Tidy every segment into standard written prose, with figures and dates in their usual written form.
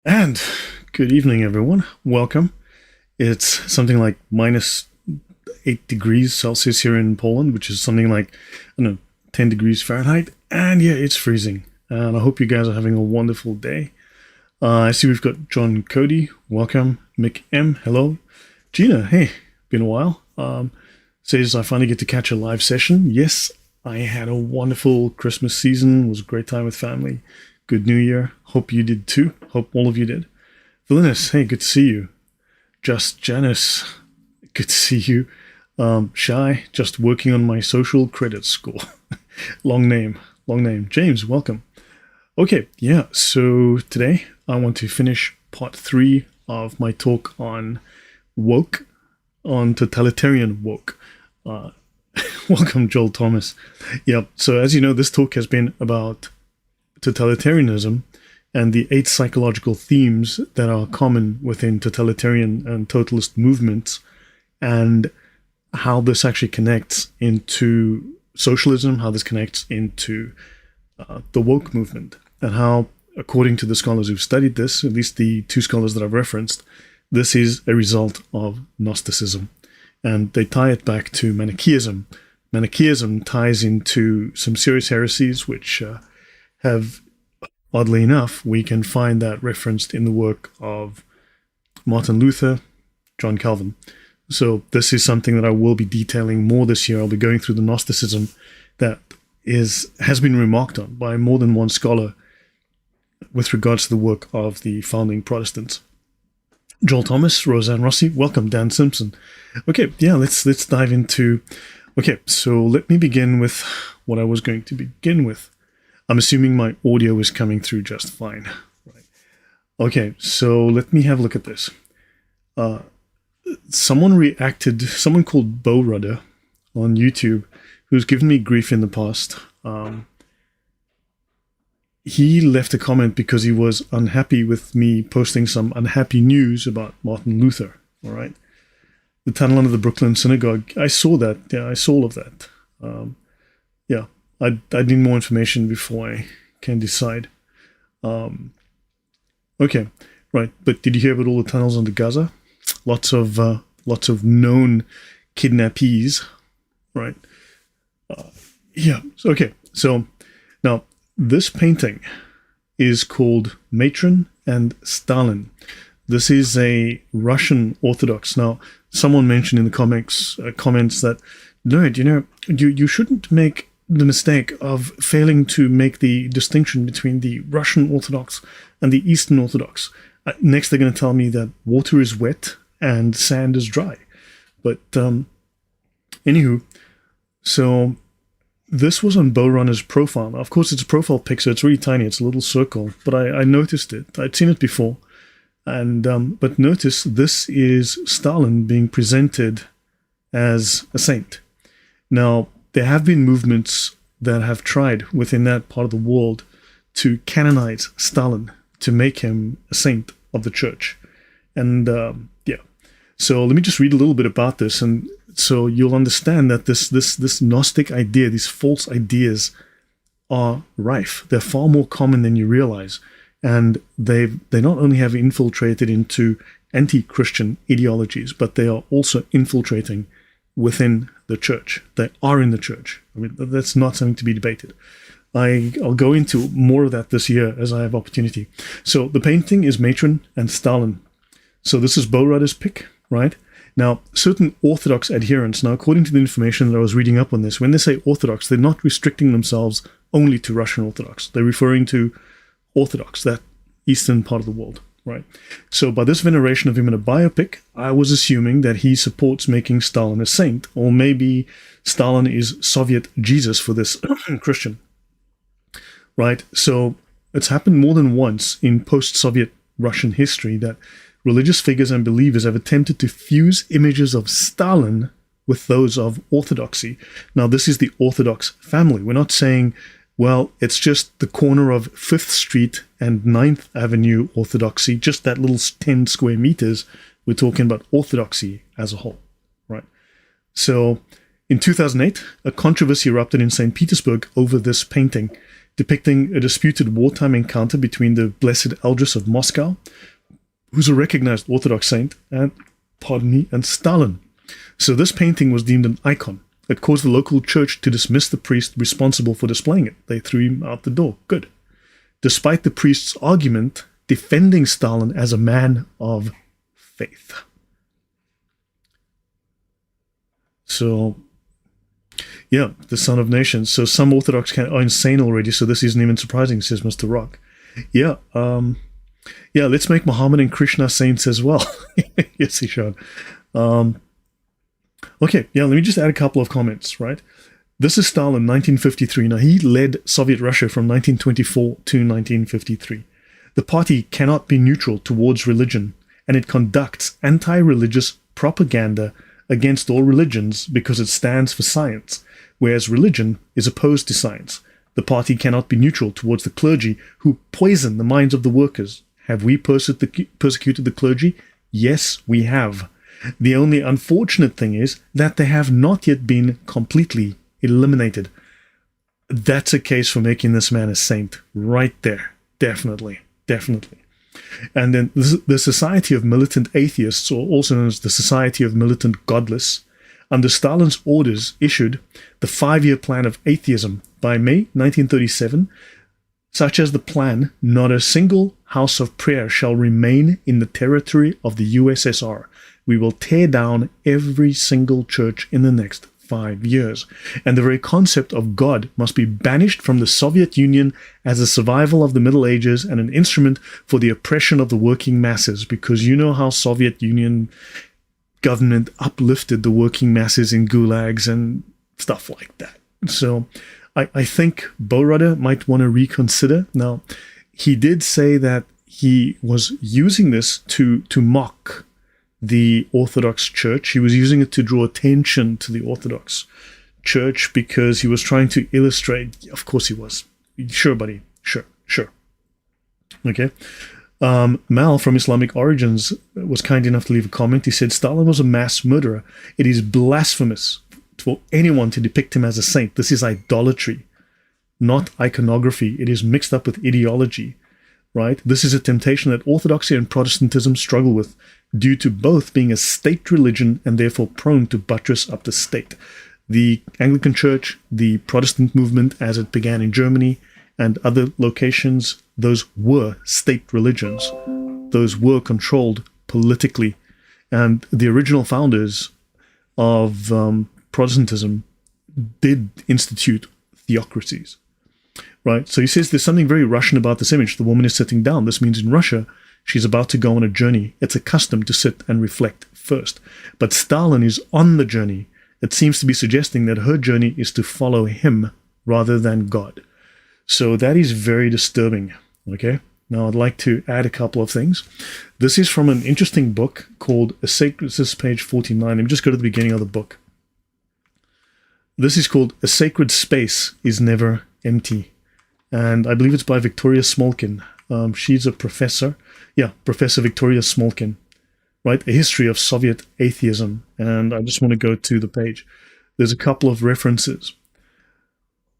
And good evening, everyone. Welcome. It's something like minus 8 degrees Celsius here in Poland, which is something like, I don't know, 10 degrees Fahrenheit. And yeah, it's freezing. And I hope you guys are having a wonderful day. I see we've got John Cody. Welcome. Mick M. Hello. Gina. Hey, been a while. Says I finally get to catch a live session. Yes, I had a wonderful Christmas season. It was a great time with family. Good New Year. Hope you did too. Hope all of you did. Valinus, hey, good to see you. Just Janice, good to see you. Shy, just working on my social credit score. Long name. James, welcome. Okay, yeah, so today I want to finish part 3 of my talk on woke, on totalitarian woke. Welcome, Joel Thomas. Yeah, so as you know, this talk has been about totalitarianism and the 8 psychological themes that are common within totalitarian and totalist movements, and how this actually connects into socialism, how this connects into the woke movement, and how, according to the scholars who've studied this, at least the 2 scholars that I've referenced, this is a result of Gnosticism. And they tie it back to Manichaeism. Manichaeism ties into some serious heresies which have, oddly enough, we can find that referenced in the work of Martin Luther, John Calvin. So this is something that I will be detailing more this year. I'll be going through the Gnosticism that has been remarked on by more than one scholar with regards to the work of the founding Protestants. Joel Thomas, Roseanne Rossi, welcome. Dan Simpson. Okay, yeah, let's dive into. Okay, so let me begin with what I was going to begin with. I'm assuming my audio is coming through just fine. Right. Okay, so let me have a look at this. Someone called Bo Rudder on YouTube, who's given me grief in the past. He left a comment because he was unhappy with me posting some unhappy news about Martin Luther. All right. The tunnel under the Brooklyn Synagogue. I saw that. Yeah, I saw all of that. Yeah. I need more information before I can decide. Okay, right. But did you hear about all the tunnels under Gaza? Lots of known kidnappees, right? Yeah. Okay. So now this painting is called Matron and Stalin. This is a Russian Orthodox. Now, someone mentioned in the comments that, Lloyd, you shouldn't make the mistake of failing to make the distinction between the Russian Orthodox and the Eastern Orthodox. Next, they're going to tell me that water is wet and sand is dry. But anywho, so this was on Bo Runner's profile. Now, of course, it's a profile pic, so it's really tiny. It's a little circle, but I noticed it. I'd seen it before. And but notice this is Stalin being presented as a saint. Now, there have been movements that have tried within that part of the world to canonize Stalin, to make him a saint of the church. And yeah, so let me just read a little bit about this, and so you'll understand that this Gnostic idea, these false ideas, are rife. They're far more common than you realize, and they not only have infiltrated into anti-Christian ideologies, but they are also infiltrating within the church. They are in the church. I mean, that's not something to be debated. I'll go into more of that this year as I have opportunity. So the painting is Matron and Stalin. So this is Bo Rudder's pick, right? Now, certain Orthodox adherents, now according to the information that I was reading up on this, when they say Orthodox, they're not restricting themselves only to Russian Orthodox. They're referring to Orthodox, that eastern part of the world. Right. So by this veneration of him in a biopic, I was assuming that he supports making Stalin a saint, or maybe Stalin is Soviet Jesus for this Christian. Right. So it's happened more than once in post-Soviet Russian history that religious figures and believers have attempted to fuse images of Stalin with those of Orthodoxy. Now, this is the Orthodox family. We're not saying, well, it's just the corner of 5th Street and 9th Avenue Orthodoxy, just that little 10 square meters. We're talking about Orthodoxy as a whole, right? So in 2008, a controversy erupted in St. Petersburg over this painting. depicting a disputed wartime encounter between the Blessed Eldris of Moscow, who's a recognized Orthodox saint, and Stalin. So this painting was deemed an icon. It caused the local church to dismiss the priest responsible for displaying it. They threw him out the door. Good. Despite the priest's argument defending Stalin as a man of faith. So, yeah, the son of nations. So some Orthodox are insane already, so this isn't even surprising, says Mr. Rock. Yeah, let's make Muhammad and Krishna saints as well. Yes, he should. Okay, yeah, let me just add a couple of comments, right? This is Stalin, 1953. Now, he led Soviet Russia from 1924 to 1953. The party cannot be neutral towards religion, and it conducts anti-religious propaganda against all religions because it stands for science, whereas religion is opposed to science. The party cannot be neutral towards the clergy who poison the minds of the workers. Have we persecuted the clergy? Yes, we have. The only unfortunate thing is that they have not yet been completely eliminated. That's a case for making this man a saint right there. Definitely. And then the Society of Militant Atheists, or also known as the Society of Militant Godless, under Stalin's orders issued the 5-year plan of atheism by May 1937, such as the plan, not a single house of prayer shall remain in the territory of the USSR. We will tear down every single church in the next 5 years. And the very concept of God must be banished from the Soviet Union as a survival of the Middle Ages and an instrument for the oppression of the working masses, because you know how Soviet Union government uplifted the working masses in gulags and stuff like that. So I think Boruder might want to reconsider. Now, he did say that he was using this to mock the Orthodox Church. He was using it to draw attention to the Orthodox Church because he was trying to illustrate. Of course he was. Sure, buddy. Sure. Okay. Mal from Islamic Origins was kind enough to leave a comment. He said, Stalin was a mass murderer. It is blasphemous for anyone to depict him as a saint. This is idolatry, not iconography. It is mixed up with ideology, right? This is a temptation that Orthodoxy and Protestantism struggle with, due to both being a state religion and therefore prone to buttress up the state. The Anglican Church, the Protestant movement as it began in Germany and other locations, those were state religions. Those were controlled politically. And the original founders of Protestantism did institute theocracies, right? So he says there's something very Russian about this image. The woman is sitting down. This means in Russia, she's about to go on a journey. It's a custom to sit and reflect first. But Stalin is on the journey. It seems to be suggesting that her journey is to follow him rather than God. So that is very disturbing, okay? Now I'd like to add a couple of things. This is from an interesting book called A Sacred... This is page 49. Let me just go to the beginning of the book. This is called A Sacred Space is Never Empty. And I believe it's by Victoria Smolkin. She's a professor. Yeah, Professor Victoria Smolkin, right? A History of Soviet Atheism. And I just want to go to the page. There's a couple of references.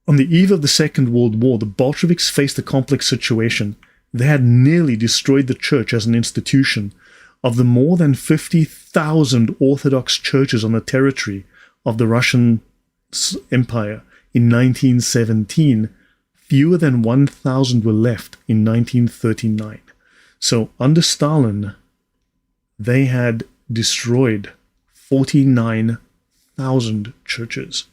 On the eve of the Second World War, the Bolsheviks faced a complex situation. They had nearly destroyed the church as an institution. Of the more than 50,000 Orthodox churches on the territory of the Russian Empire in 1917, fewer than 1,000 were left in 1939. So under Stalin, they had destroyed 49,000 churches.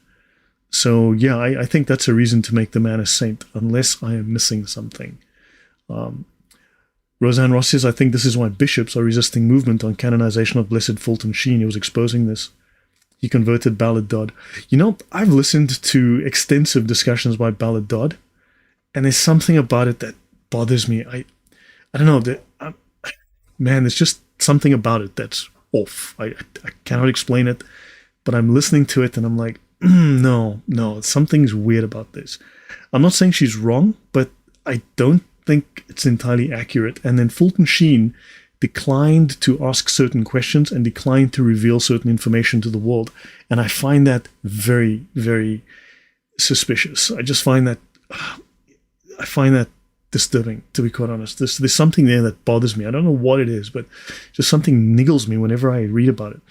So yeah, I think that's a reason to make the man a saint, unless I am missing something. Roseanne Ross says, I think this is why bishops are resisting movement on canonization of Blessed Fulton Sheen. He was exposing this. He converted Ballard Dodd. You know, I've listened to extensive discussions by Ballard Dodd, and there's something about it that bothers me. I don't know. Man, there's just something about it that's off. I cannot explain it, but I'm listening to it and I'm like, no, something's weird about this. I'm not saying she's wrong, but I don't think it's entirely accurate. And then Fulton Sheen declined to ask certain questions and declined to reveal certain information to the world. And I find that very, very suspicious. I just find that I find that disturbing, to be quite honest. There's something there that bothers me. I don't know what it is, but just something niggles me whenever I read about it.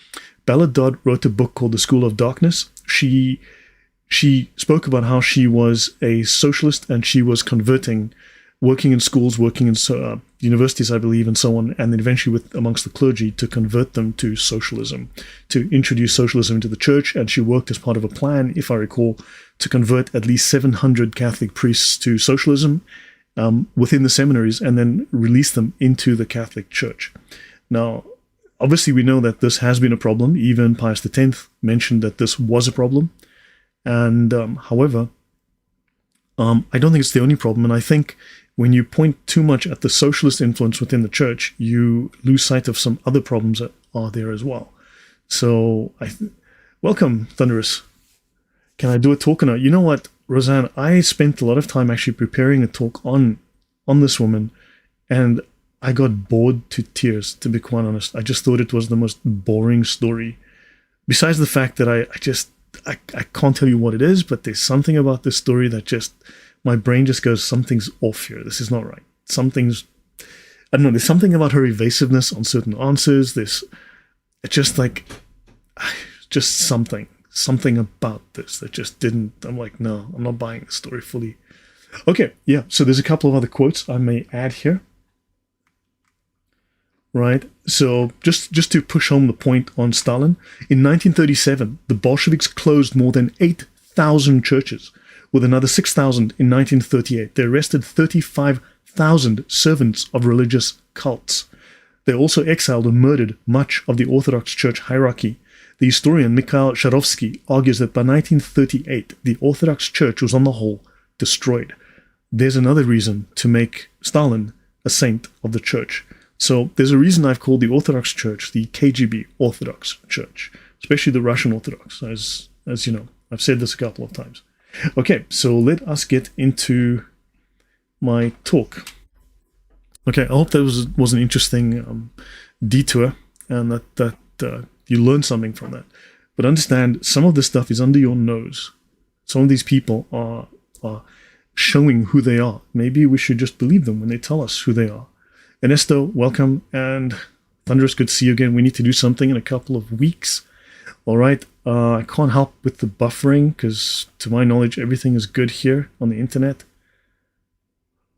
Bella Dodd wrote a book called The School of Darkness. She spoke about how she was a socialist and she was converting, working in schools, working in universities, I believe, and so on, and then eventually amongst the clergy to convert them to socialism, to introduce socialism into the church. And she worked as part of a plan, if I recall, to convert at least 700 Catholic priests to socialism within the seminaries and then release them into the Catholic Church. Now, obviously, we know that this has been a problem. Even Pius X mentioned that this was a problem. And however, I don't think it's the only problem. And I think when you point too much at the socialist influence within the church, you lose sight of some other problems that are there as well. So, welcome, Thunderous. Can I do a talk now? You know what, Roseanne? I spent a lot of time actually preparing a talk on this woman, and I got bored to tears, to be quite honest. I just thought it was the most boring story. Besides the fact that I can't tell you what it is, but there's something about this story that just, my brain just goes, something's off here. This is not right. I don't know, there's something about her evasiveness on certain answers. It's just like, just something about this that just didn't, I'm like, no, I'm not buying the story fully. Okay, yeah, so there's a couple of other quotes I may add here. Right, so just to push home the point on Stalin, in 1937, the Bolsheviks closed more than 8,000 churches, with another 6,000 in 1938. They arrested 35,000 servants of religious cults. They also exiled and murdered much of the Orthodox Church hierarchy. The historian Mikhail Sharovsky argues that by 1938, the Orthodox Church was on the whole destroyed. There's another reason to make Stalin a saint of the church. So there's a reason I've called the Orthodox Church the KGB Orthodox Church, especially the Russian Orthodox, as you know. I've said this a couple of times. Okay, so let us get into my talk. Okay, I hope that was an interesting detour and that you learned something from that. But understand, some of this stuff is under your nose. Some of these people are showing who they are. Maybe we should just believe them when they tell us who they are. Ernesto, welcome, and Thunderous, good to see you again. We need to do something in a couple of weeks. All right, I can't help with the buffering because, to my knowledge, everything is good here on the internet.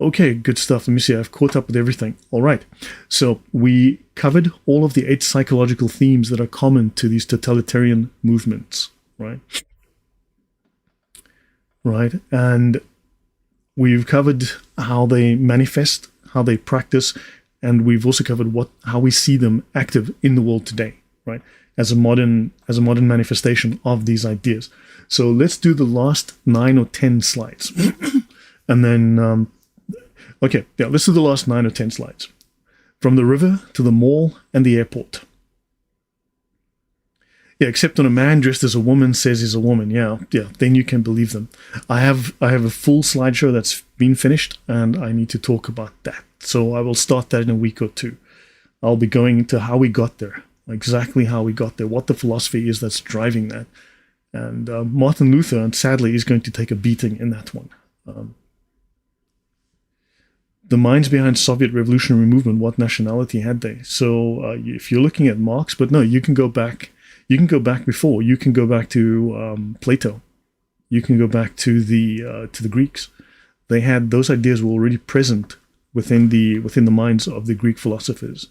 Okay, good stuff. Let me see. I've caught up with everything. All right, so we covered all of the 8 psychological themes that are common to these totalitarian movements, right? Right, and we've covered how they manifest, how they practice, and we've also covered how we see them active in the world today, right? As a modern manifestation of these ideas. So let's do the last 9 or 10 slides, and then okay, yeah, let's do the last 9 or 10 slides. From the river to the mall and the airport. Yeah, except when a man dressed as a woman says he's a woman. Yeah, then you can believe them. I have a full slideshow that's been finished, and I need to talk about that. So I will start that in a week or two. I'll be going into how we got there, exactly how we got there, what the philosophy is that's driving that. And Martin Luther, and sadly, is going to take a beating in that one. The minds behind Soviet revolutionary movement, what nationality had they? So if you're looking at Marx, but no, you can go back. You can go back before. You can go back to Plato. You can go back to the Greeks. They had those ideas were already present within the minds of the Greek philosophers.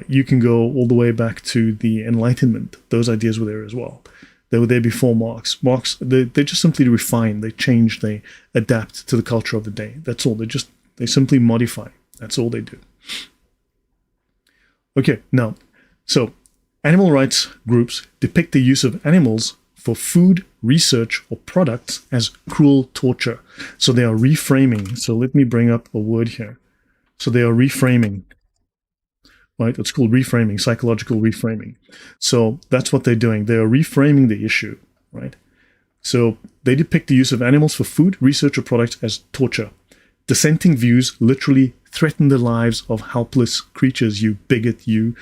You can go all the way back to the Enlightenment. Those ideas were there as well. They were there before Marx. They just simply refine, they change, they adapt to the culture of the day. That's all. They simply modify. That's all they do. Okay, now, so animal rights groups depict the use of animals for food, research, or products as cruel torture. So they are reframing. So let me bring up a word here. So they are reframing. Right? It's called reframing, psychological reframing. So that's what they're doing. They are reframing the issue, right? So they depict the use of animals for food, research, or products as torture. Dissenting views literally threaten the lives of helpless creatures, you bigot, you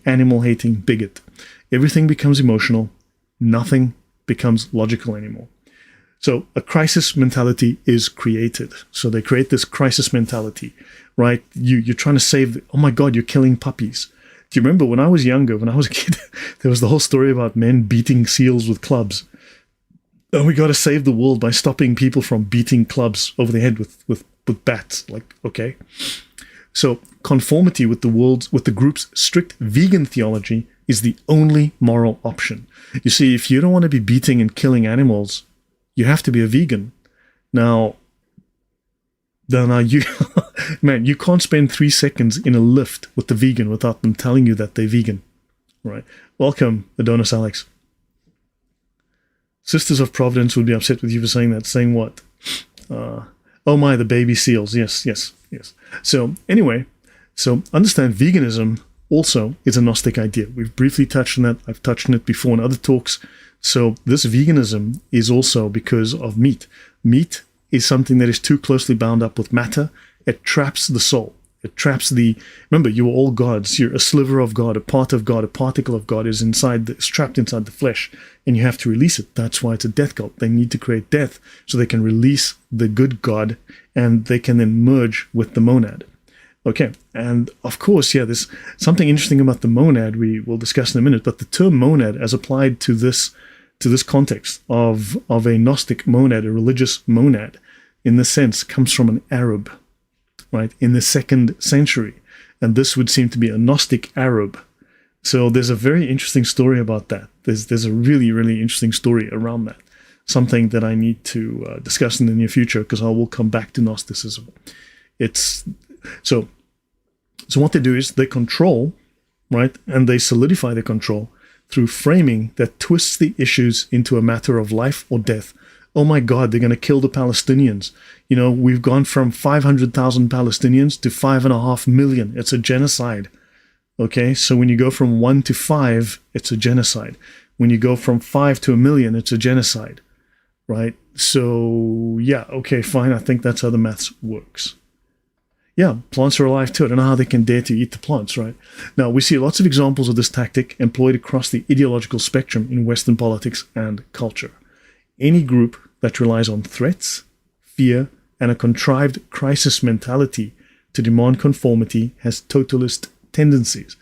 animal-hating bigot. Everything becomes emotional. Nothing becomes logical anymore. So a crisis mentality is created. So they create this crisis mentality, right? You're trying to save, oh my God, you're killing puppies. Do you remember when I was younger, when I was a kid, there was the whole story about men beating seals with clubs. Oh, we got to save the world by stopping people from beating clubs over the head with bats. Like, okay. So conformity with the group's strict vegan theology is the only moral option. You see, if you don't want to be beating and killing animals, you have to be a vegan. Now you, man, you can't spend 3 seconds in a lift with the vegan without them telling you that they're vegan, right? Welcome, Adonis Alex. Sisters of Providence would be upset with you for saying that. Saying what? Oh my, the baby seals. Yes. So anyway, so understand veganism also is a Gnostic idea. We've briefly touched on that. I've touched on it before in other talks. So this veganism is also because of meat. Meat is something that is too closely bound up with matter. It traps the soul. It traps remember, you are all gods. You're a sliver of God, a part of God, a particle of God is trapped inside the flesh, and you have to release it. That's why it's a death cult. They need to create death so they can release the good God, and they can then merge with the monad. Okay, and of course, yeah, there's something interesting about the monad we will discuss in a minute, but the term monad as applied to this context of a Gnostic monad, a religious monad, in this sense, comes from an Arab, right, in the 2nd century. And this would seem to be a Gnostic Arab. So there's a very interesting story about that. There's a really, really interesting story around that. Something that I need to discuss in the near future, because I will come back to Gnosticism. So what they do is they control, right, and they solidify their control through framing that twists the issues into a matter of life or death. Oh my God, they're going to kill the Palestinians. You know, we've gone from 500,000 Palestinians to 5.5 million. It's a genocide. Okay, so when you go from 1 to 5, it's a genocide. When you go from 5 to 1 million, it's a genocide, right? So, yeah, okay, fine. I think that's how the maths works. Yeah, plants are alive too. I don't know how they can dare to eat the plants, right? Now, we see lots of examples of this tactic employed across the ideological spectrum in Western politics and culture. Any group that relies on threats, fear, and a contrived crisis mentality to demand conformity has totalist tendencies.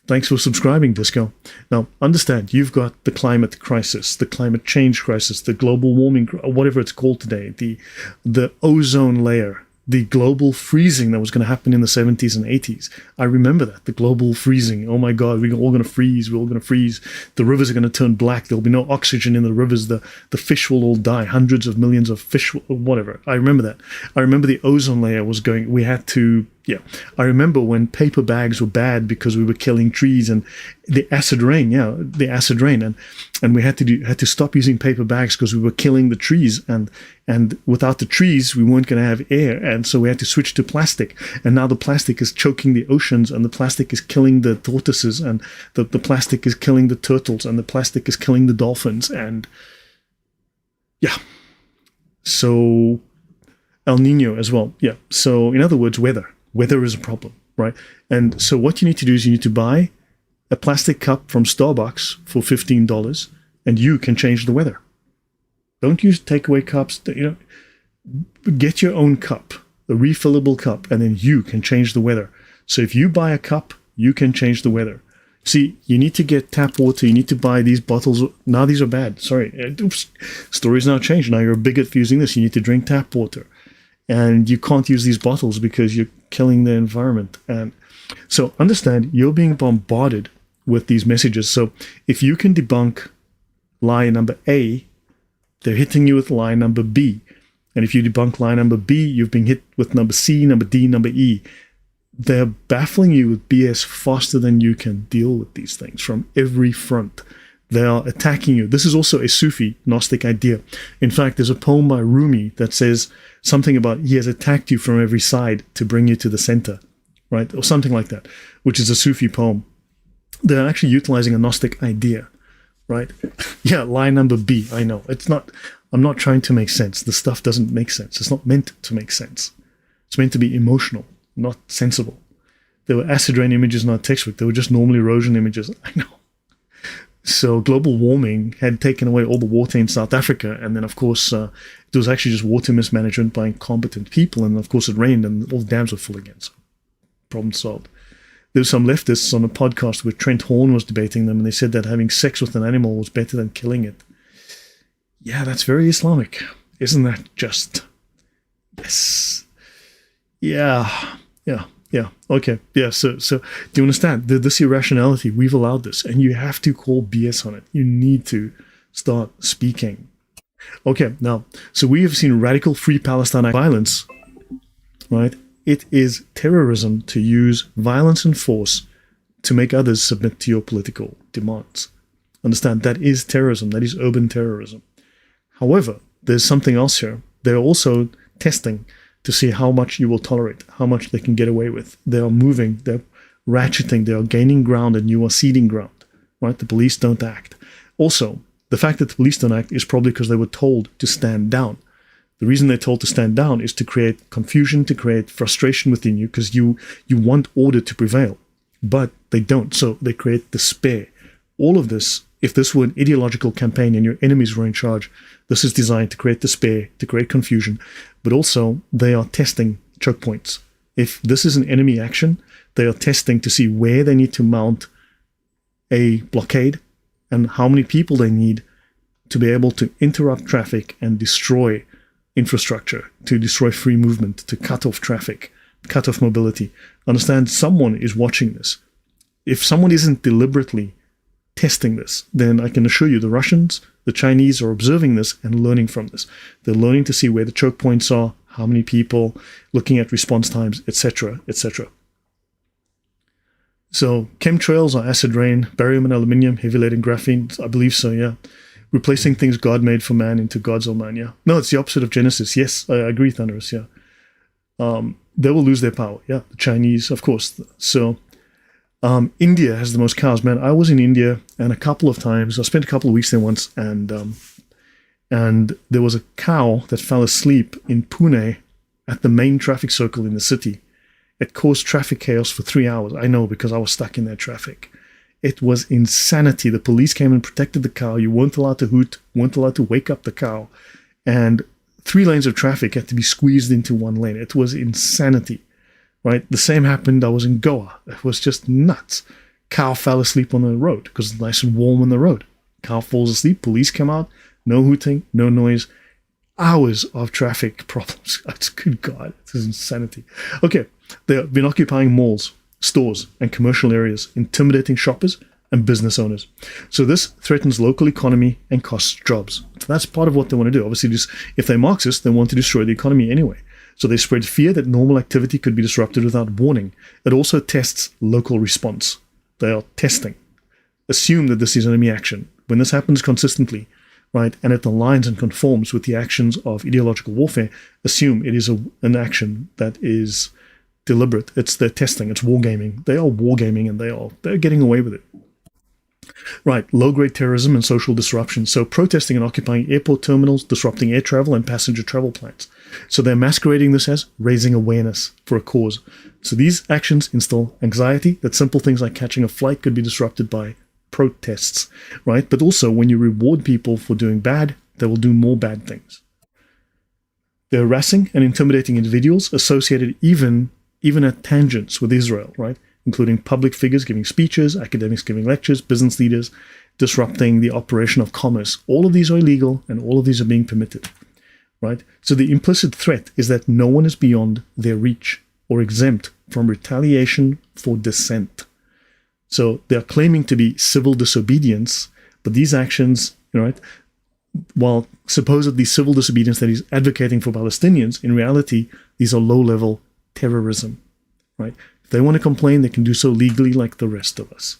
Thanks for subscribing, Disco. Now, understand, you've got the climate crisis, the climate change crisis, the global warming, whatever it's called today, the ozone layer, the global freezing that was going to happen in the 70s and 80s. I remember that, the global freezing. Oh my God, we're all going to freeze. We're all going to freeze. The rivers are going to turn black. There'll be no oxygen in the rivers. The fish will all die. Hundreds of millions of fish, whatever. I remember that. I remember the ozone layer was going, we had to, yeah. I remember when paper bags were bad because we were killing trees, and the acid rain, and we had to stop using paper bags because we were killing the trees, and without the trees we weren't going to have air, and so we had to switch to plastic, and now the plastic is choking the oceans, and the plastic is killing the tortoises, and the plastic is killing the turtles, and the plastic is killing the dolphins, and yeah. So El Nino as well, yeah. So in other words, weather is a problem, right? And so what you need to do is you need to buy a plastic cup from Starbucks for $15, and you can change the weather. Don't use takeaway cups. Get your own cup, a refillable cup, and then you can change the weather. So if you buy a cup, you can change the weather. See, you need to get tap water. You need to buy these bottles. Now these are bad. Sorry. Oops. Story's now changed. Now you're a bigot for using this. You need to drink tap water. And you can't use these bottles because you're killing the environment. And so understand, you're being bombarded with these messages. So if you can debunk lie number A, they're hitting you with lie number B. And if you debunk lie number B, you've been hit with number C, number D, number E. They're baffling you with BS faster than you can deal with these things from every front. They are attacking you. This is also a Sufi Gnostic idea. In fact, there's a poem by Rumi that says something about he has attacked you from every side to bring you to the center, right? Or something like that, which is a Sufi poem. They're actually utilizing a Gnostic idea, right? Yeah, lie number B. I know. I'm not trying to make sense. The stuff doesn't make sense. It's not meant to make sense. It's meant to be emotional, not sensible. There were acid rain images in our textbook. They were just normal erosion images. I know. So global warming had taken away all the water in South Africa. And then, of course, it was actually just water mismanagement by incompetent people. And, of course, it rained and all the dams were full again. So problem solved. There were some leftists on a podcast where Trent Horn was debating them. And they said that having sex with an animal was better than killing it. Yeah, that's very Islamic. Isn't that just... Yes. Yeah. Okay. Yeah. So do you understand this irrationality? We've allowed this, and you have to call BS on it. You need to start speaking. Okay. Now, so we have seen radical Free Palestine violence, right? It is terrorism to use violence and force to make others submit to your political demands. Understand, that is terrorism. That is urban terrorism. However, there's something else here. They're also testing to see how much you will tolerate, how much they can get away with. They are moving, they're ratcheting, they are gaining ground, and you are ceding ground, right? The police don't act. Also, the fact that the police don't act is probably because they were told to stand down. The reason they're told to stand down is to create confusion, to create frustration within you, because you want order to prevail. But they don't, so they create despair. All of this, if this were an ideological campaign and your enemies were in charge, this is designed to create despair, to create confusion, but also they are testing choke points. If this is an enemy action, they are testing to see where they need to mount a blockade and how many people they need to be able to interrupt traffic and destroy infrastructure, to destroy free movement, to cut off traffic, cut off mobility. Understand, someone is watching this. If someone isn't deliberately testing this, then I can assure you the Russians, the Chinese are observing this and learning from this. They're learning to see where the choke points are, how many people, looking at response times, etc., etc. So chemtrails are acid rain, barium and aluminium, heavy lead and graphene. I believe so, yeah. Replacing things God made for man into God's own man, yeah. No, it's the opposite of Genesis. Yes, I agree, Thunderous, yeah. They will lose their power, yeah. The Chinese, of course. So India has the most cows. Man, I was in India and a couple of times. I spent a couple of weeks there once, and there was a cow that fell asleep in Pune at the main traffic circle in the city. It caused traffic chaos for 3 hours. I know, because I was stuck in that traffic. It was insanity. The police came and protected the cow. You weren't allowed to hoot, weren't allowed to wake up the cow. And 3 lanes of traffic had to be squeezed into 1 lane. It was insanity. Right? The same happened. I was in Goa. It was just nuts. Cow fell asleep on the road because it's nice and warm on the road. Cow falls asleep. Police come out. No hooting, no noise. Hours of traffic problems. Good God, this is insanity. Okay, they've been occupying malls, stores, and commercial areas, intimidating shoppers and business owners. So this threatens local economy and costs jobs. So that's part of what they want to do. Obviously, just, if they're Marxists, they want to destroy the economy anyway. So they spread fear that normal activity could be disrupted without warning. It also tests local response. They are testing. Assume that this is enemy action. When this happens consistently, right, and it aligns and conforms with the actions of ideological warfare, assume it is an action that is deliberate. It's their testing. It's wargaming. They are wargaming, and they're getting away with it. Right, low-grade terrorism and social disruption. So protesting and occupying airport terminals, disrupting air travel and passenger travel plans. So they're masquerading this as raising awareness for a cause. So these actions instill anxiety that simple things like catching a flight could be disrupted by protests, right? But also, when you reward people for doing bad, they will do more bad things. They're harassing and intimidating individuals associated even at tangents with Israel, right? Including public figures giving speeches, academics giving lectures, business leaders disrupting the operation of commerce. All of these are illegal, and all of these are being permitted, right? So the implicit threat is that no one is beyond their reach or exempt from retaliation for dissent. So they're claiming to be civil disobedience, but these actions, right, while supposedly civil disobedience that is advocating for Palestinians, in reality, these are low-level terrorism, right? If they want to complain, they can do so legally like the rest of us.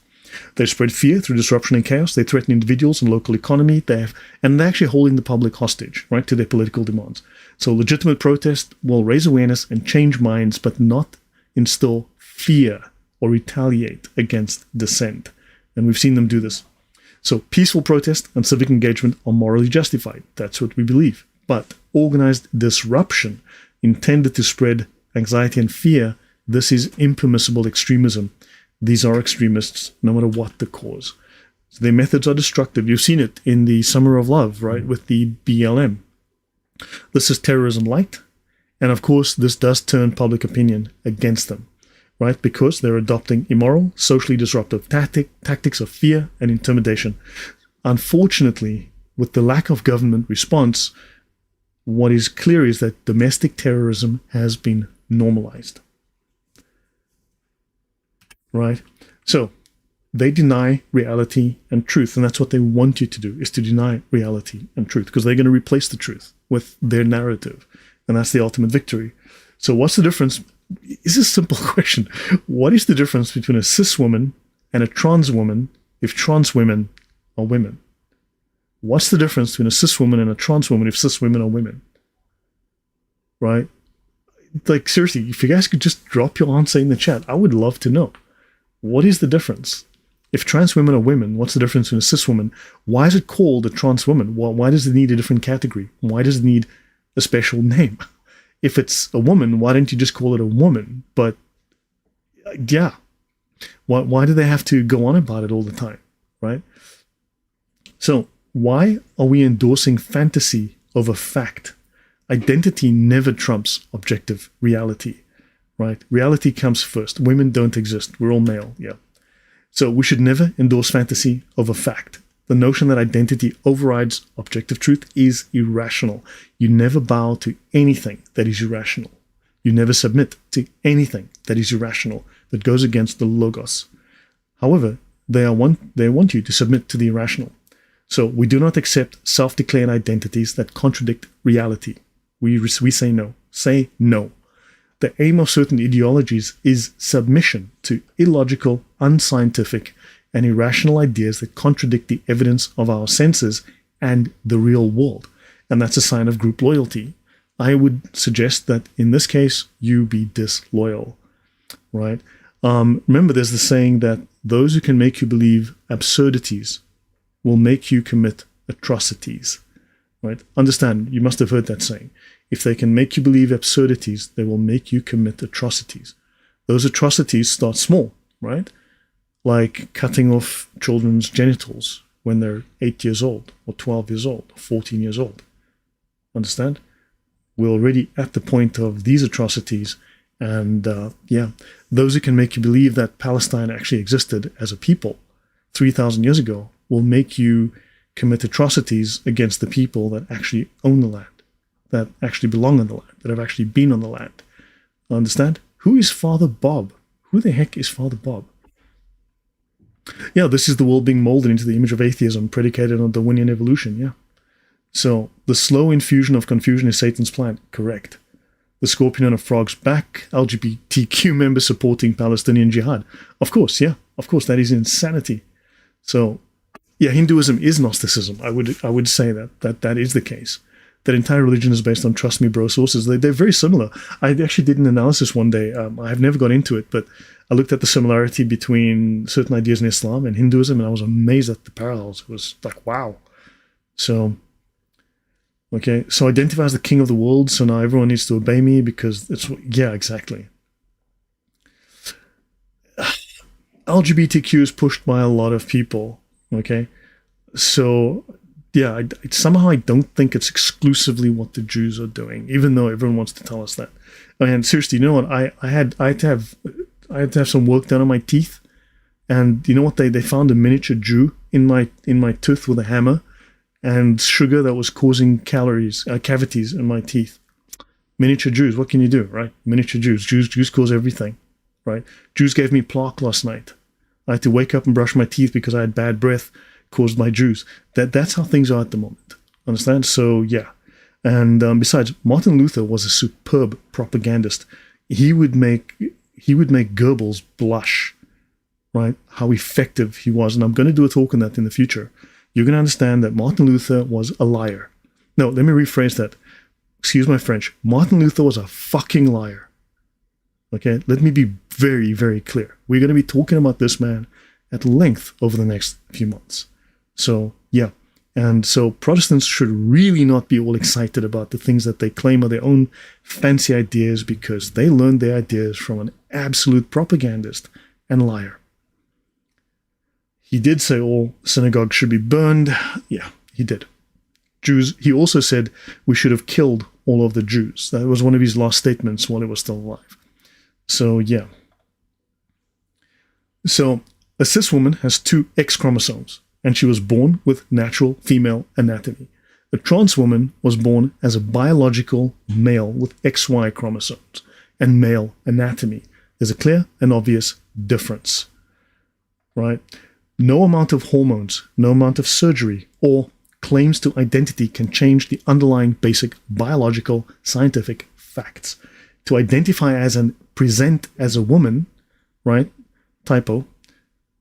They spread fear through disruption and chaos. They threaten individuals and local economy. They're actually holding the public hostage, right, to their political demands. So legitimate protest will raise awareness and change minds, but not instill fear or retaliate against dissent. And we've seen them do this. So peaceful protest and civic engagement are morally justified. That's what we believe. But organized disruption intended to spread anxiety and fear, this is impermissible extremism. These are extremists, no matter what the cause. So their methods are destructive. You've seen it in the Summer of Love, right, with the BLM. This is terrorism light. And of course, this does turn public opinion against them, right? Because they're adopting immoral, socially disruptive tactics of fear and intimidation. Unfortunately, with the lack of government response, what is clear is that domestic terrorism has been normalized, right? So they deny reality and truth, and that's what they want you to do, is to deny reality and truth, because they're going to replace the truth with their narrative, and that's the ultimate victory. So what's the difference? It's a simple question. What is the difference between a cis woman and a trans woman if trans women are women? What's the difference between a cis woman and a trans woman if cis women are women? Right? Like, seriously, if you guys could just drop your answer in the chat, I would love to know. What is the difference? If trans women are women, what's the difference between a cis woman? Why is it called a trans woman? Why does it need a different category? Why does it need a special name? If it's a woman, why don't you just call it a woman? But yeah, why do they have to go on about it all the time, right? So why are we endorsing fantasy over fact? Identity never trumps objective reality, right? Reality comes first. Women don't exist. We're all male, yeah. So we should never endorse fantasy over fact. The notion that identity overrides objective truth is irrational. You never bow to anything that is irrational. You never submit to anything that is irrational, that goes against the logos. However, they want you to submit to the irrational. So we do not accept self-declared identities that contradict reality. We say no. Say no. The aim of certain ideologies is submission to illogical, unscientific, and irrational ideas that contradict the evidence of our senses and the real world. And that's a sign of group loyalty. I would suggest that in this case, you be disloyal, right? Remember, there's the saying that those who can make you believe absurdities will make you commit atrocities, right? Understand, you must have heard that saying. If they can make you believe absurdities, they will make you commit atrocities. Those atrocities start small, right? Like cutting off children's genitals when they're 8 years old, or 12 years old, or 14 years old. Understand? We're already at the point of these atrocities, and those who can make you believe that Palestine actually existed as a people 3,000 years ago will make you commit atrocities against the people that actually own the land, that actually belong on the land, that have actually been on the land. Understand? Who is Father Bob? Who the heck is Father Bob? Yeah, this is the world being molded into the image of atheism predicated on Darwinian evolution, yeah. So, the slow infusion of confusion is Satan's plan. Correct. The scorpion on a frog's back, LGBTQ members supporting Palestinian jihad. Of course, yeah. Of course, that is insanity. So, yeah, Hinduism is Gnosticism. I would say that is the case. That entire religion is based on trust me bro sources. They're very similar. I actually did an analysis one day. I have never got into it, but I looked at the similarity between certain ideas in Islam and Hinduism, and I was amazed at the parallels. It was like, wow. So, okay, so identify as the king of the world, so now everyone needs to obey me because it's, yeah, exactly. LGBTQ is pushed by a lot of people, okay? So, yeah, somehow I don't think it's exclusively what the Jews are doing, even though everyone wants to tell us that. And seriously, you know what? I had to have some work done on my teeth, and you know what? They found a miniature Jew in my tooth with a hammer, and sugar that was causing cavities in my teeth. Miniature Jews, what can you do, right? Miniature Jews. Jews cause everything, right? Jews gave me plaque last night. I had to wake up and brush my teeth because I had bad breath caused by Jews. That's how things are at the moment. Understand? So, yeah. And besides, Martin Luther was a superb propagandist. He would make Goebbels blush, right? How effective he was. And I'm going to do a talk on that in the future. You're going to understand that Martin Luther was a liar. No, let me rephrase that. Excuse my French. Martin Luther was a fucking liar. Okay? Let me be very, very clear. We're going to be talking about this man at length over the next few months. So, yeah. And so Protestants should really not be all excited about the things that they claim are their own fancy ideas because they learned their ideas from an absolute propagandist and liar. He did say all synagogues should be burned. Yeah, he did. Jews. He also said we should have killed all of the Jews. That was one of his last statements while he was still alive. So, yeah. So, a cis woman has 2 X chromosomes, and she was born with natural female anatomy. A trans woman was born as a biological male with XY chromosomes and male anatomy. There's a clear and obvious difference, right? No amount of hormones, no amount of surgery, or claims to identity can change the underlying basic biological scientific facts. To identify as and present as a woman, right? Typo,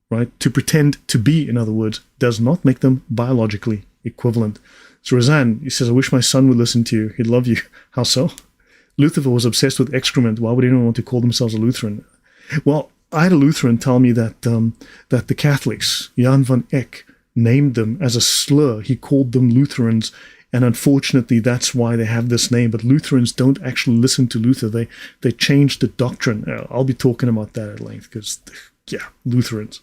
right? To pretend to be, in other words, does not make them biologically equivalent. So Roseanne, he says, I wish my son would listen to you. He'd love you. How so? Luther was obsessed with excrement. Why would anyone want to call themselves a Lutheran? Well, I had a Lutheran tell me that that the Catholics, Jan van Eyck, named them as a slur. He called them Lutherans, and unfortunately that's why they have this name. But Lutherans don't actually listen to Luther. They changed the doctrine. I'll be talking about that at length because, yeah, Lutherans.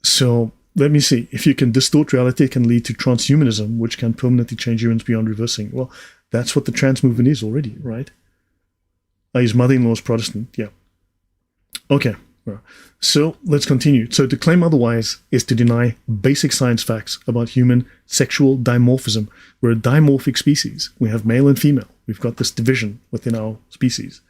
So let me see. If you can distort reality, it can lead to transhumanism, which can permanently change humans beyond reversing. Well, that's what the trans movement is already, right? His mother-in-law is Protestant, yeah. Okay, so let's continue. So to claim otherwise is to deny basic science facts about human sexual dimorphism. We're a dimorphic species. We have male and female. We've got this division within our species.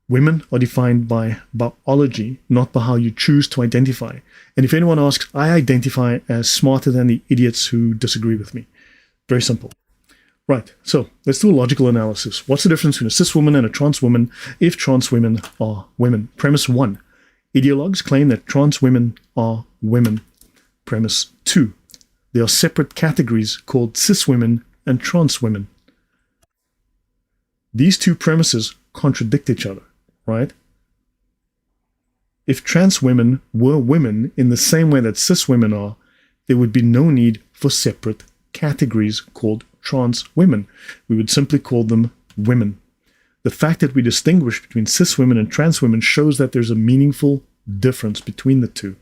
Women are defined by biology, not by how you choose to identify. And if anyone asks, I identify as smarter than the idiots who disagree with me. Very simple. Right, so let's do a logical analysis. What's the difference between a cis woman and a trans woman if trans women are women? Premise 1. Ideologues claim that trans women are women. Premise 2. There are separate categories called cis women and trans women. These two premises contradict each other, right? If trans women were women in the same way that cis women are, there would be no need for separate categories called trans women. We would simply call them women. The fact that we distinguish between cis women and trans women shows that there's a meaningful difference between the two.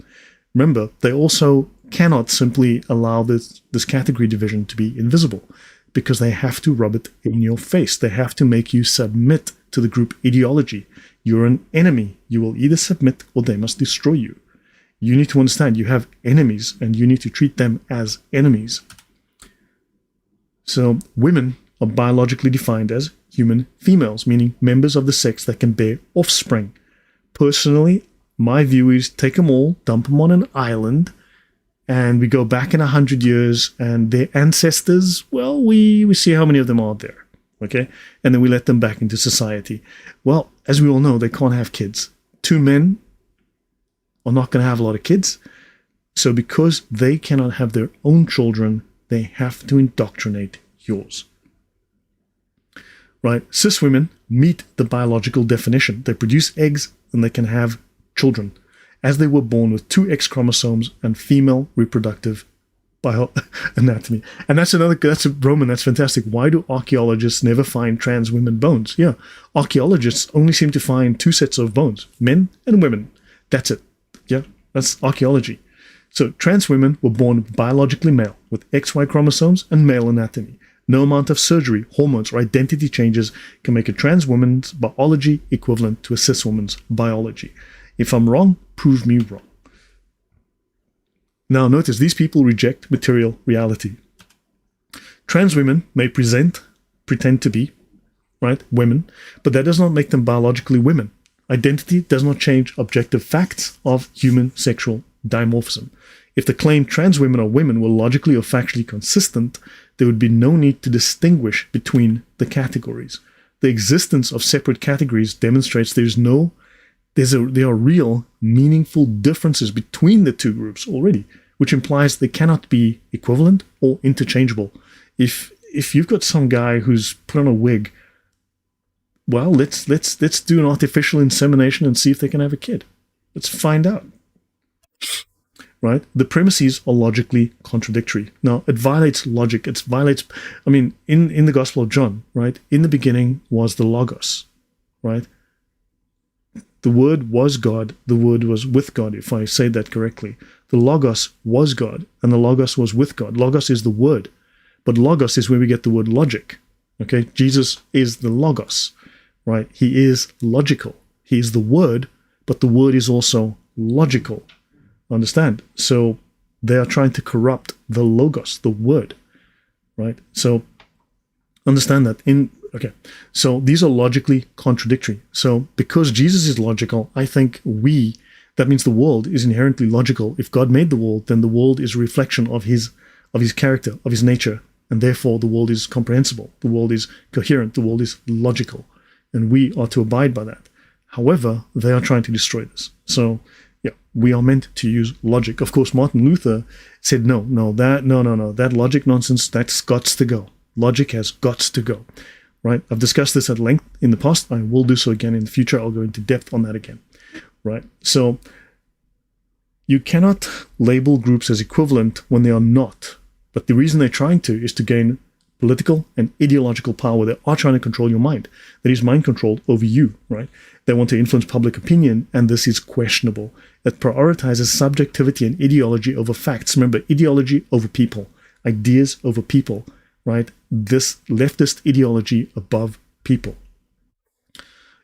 Remember, they also cannot simply allow this category division to be invisible because they have to rub it in your face. They have to make you submit to the group ideology. You're an enemy. You will either submit or they must destroy you. You need to understand you have enemies and you need to treat them as enemies. So women are biologically defined as human females, meaning members of the sex that can bear offspring. Personally, my view is take them all, dump them on an island, and we go back in 100 years and their ancestors, well, we see how many of them are there, okay? And then we let them back into society. Well, as we all know, they can't have kids. 2 men are not going to have a lot of kids. So because they cannot have their own children, they have to indoctrinate yours. Right? Cis women meet the biological definition. They produce eggs and they can have children, as they were born with 2 X chromosomes and female reproductive anatomy. And that's Roman, that's fantastic. Why do archaeologists never find trans women bones? Yeah, archaeologists only seem to find 2 sets of bones, men and women. That's it. Yeah, that's archaeology. So trans women were born biologically male with XY chromosomes and male anatomy. No amount of surgery, hormones, or identity changes can make a trans woman's biology equivalent to a cis woman's biology. If I'm wrong, prove me wrong. Now notice, these people reject material reality. Trans women may pretend to be, right, women, but that does not make them biologically women. Identity does not change objective facts of human sexual dimorphism. If the claim trans women are women were logically or factually consistent, there would be no need to distinguish between the categories. The existence of separate categories demonstrates there are real, meaningful differences between the two groups already, which implies they cannot be equivalent or interchangeable. If you've got some guy who's put on a wig, well, let's do an artificial insemination and see if they can have a kid. Let's find out. Right? The premises are logically contradictory. Now, it violates logic. In the Gospel of John, right? In the beginning was the Logos, right? The Word was God. The Word was with God, if I say that correctly. The Logos was God, and the Logos was with God. Logos is the Word, but Logos is where we get the word logic. Okay, Jesus is the Logos, right? He is logical. He is the Word, but the Word is also logical. Understand? So they are trying to corrupt the Logos, the Word, right? So understand that okay, so these are logically contradictory. So because Jesus is logical, I think that means the world is inherently logical. If God made the world, then the world is a reflection of his character, of his nature, and therefore the world is comprehensible. The world is coherent. The world is logical, and we are to abide by that. However, they are trying to destroy this. So yeah, we are meant to use logic. Of course, Martin Luther said, no, that logic nonsense, that's got to go. Logic has got to go. Right? I've discussed this at length in the past. I will do so again in the future. I'll go into depth on that again. Right? So you cannot label groups as equivalent when they are not. But the reason they're trying to is to gain political and ideological power. They are trying to control your mind. That is mind control over you. Right? They want to influence public opinion, and this is questionable. It prioritizes subjectivity and ideology over facts. Remember, ideology over people, ideas over people. Right? This leftist ideology above people.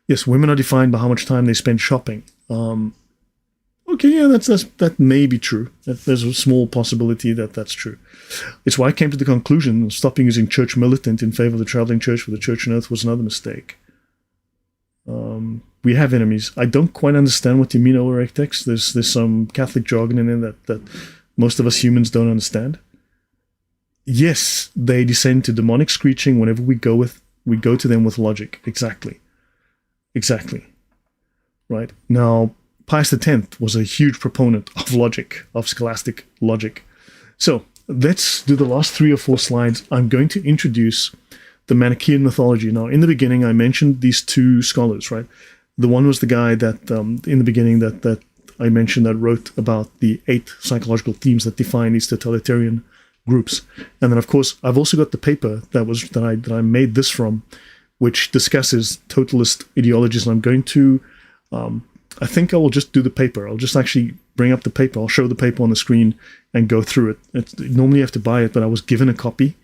Yes, women are defined by how much time they spend shopping. Okay, yeah, that may be true. There's a small possibility that that's true. It's why I came to the conclusion stopping using church militant in favor of the traveling church for the church on earth was another mistake. We have enemies. I don't quite understand what you mean, Orectex. There's some Catholic jargon in there that most of us humans don't understand. Yes, they descend to demonic screeching whenever we go to them with logic. Exactly. Right? Now, Pius X was a huge proponent of logic, of scholastic logic. So let's do the last 3 or 4 slides. I'm going to introduce the Manichaean mythology. Now, in the beginning, I mentioned these 2 scholars, right? The one was the guy that, in the beginning, that I mentioned that wrote about the 8 psychological themes that define these totalitarian groups. And then, of course, I've also got the paper that I made this from, which discusses totalist ideologies. And I'm going to, I think I will just do the paper. I'll just actually bring up the paper. I'll show the paper on the screen and go through it. Normally you have to buy it, but I was given a copy,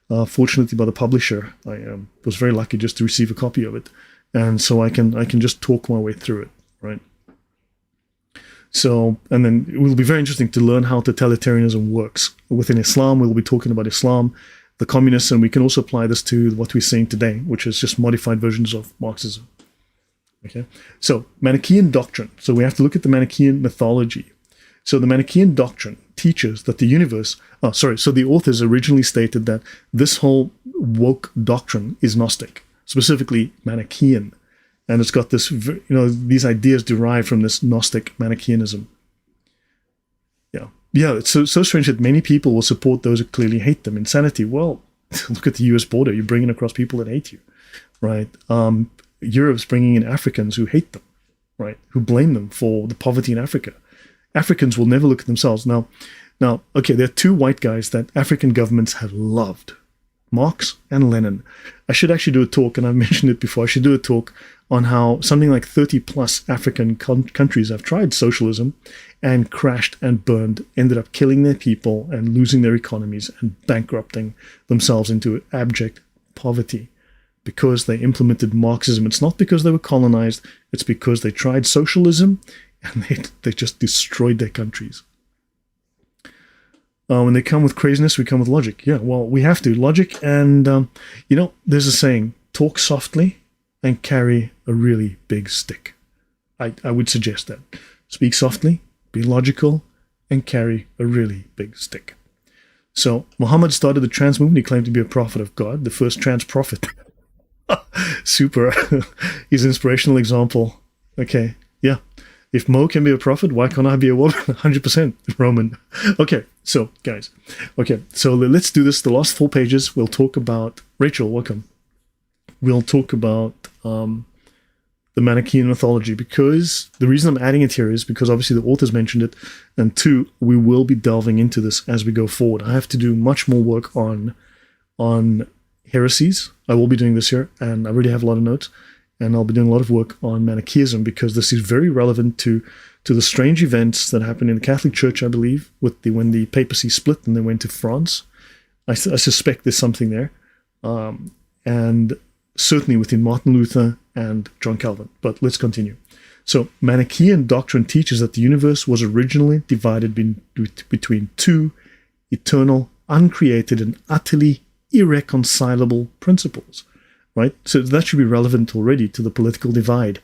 fortunately by the publisher. I was very lucky just to receive a copy of it. And so I can just talk my way through it, right? So, and then it will be very interesting to learn how totalitarianism works. Within Islam, we'll be talking about Islam, the communists, and we can also apply this to what we're seeing today, which is just modified versions of Marxism. Okay, so Manichaean doctrine. So we have to look at the Manichaean mythology. So the Manichaean doctrine teaches that the universe, so the authors originally stated that this whole woke doctrine is Gnostic, specifically Manichaean. And it's got this, these ideas derived from this Gnostic Manichaeism. Yeah, it's so strange that many people will support those who clearly hate them. Insanity. Well, look at the US border. You're bringing across people that hate you, right? Europe's bringing in Africans who hate them, right? Who blame them for the poverty in Africa. Africans will never look at themselves. Now, okay, there are 2 white guys that African governments have loved. Marx and Lenin. I should actually do a talk, and I've mentioned it before, I should do a talk on how something like 30 plus African countries have tried socialism and crashed and burned, ended up killing their people and losing their economies and bankrupting themselves into abject poverty because they implemented Marxism. It's not because they were colonized, it's because they tried socialism and they just destroyed their countries. When they come with craziness, we come with logic. Yeah, well, we have to. Logic and, there's a saying, talk softly and carry a really big stick. I would suggest that. Speak softly, be logical, and carry a really big stick. So Muhammad started the trans movement. He claimed to be a prophet of God, the first trans prophet. Super. He's an inspirational example. Okay, yeah. If Mo can be a prophet, why can't I be a woman? 100% Roman. Okay, so guys. Okay, so let's do this. The last 4 pages, we'll talk about... Rachel, welcome. We'll talk about the Manichaean mythology, because the reason I'm adding it here is because obviously the authors mentioned it, and 2, we will be delving into this as we go forward. I have to do much more work on heresies. I will be doing this here, and I already have a lot of notes. and I'll be doing a lot of work on Manichaeism because this is very relevant to the strange events that happened in the Catholic Church, I believe, when the papacy split and they went to France. I suspect there's something there, and certainly within Martin Luther and John Calvin. But let's continue. So Manichaean doctrine teaches that the universe was originally divided between two eternal, uncreated, and utterly irreconcilable principles, right? So that should be relevant already to the political divide,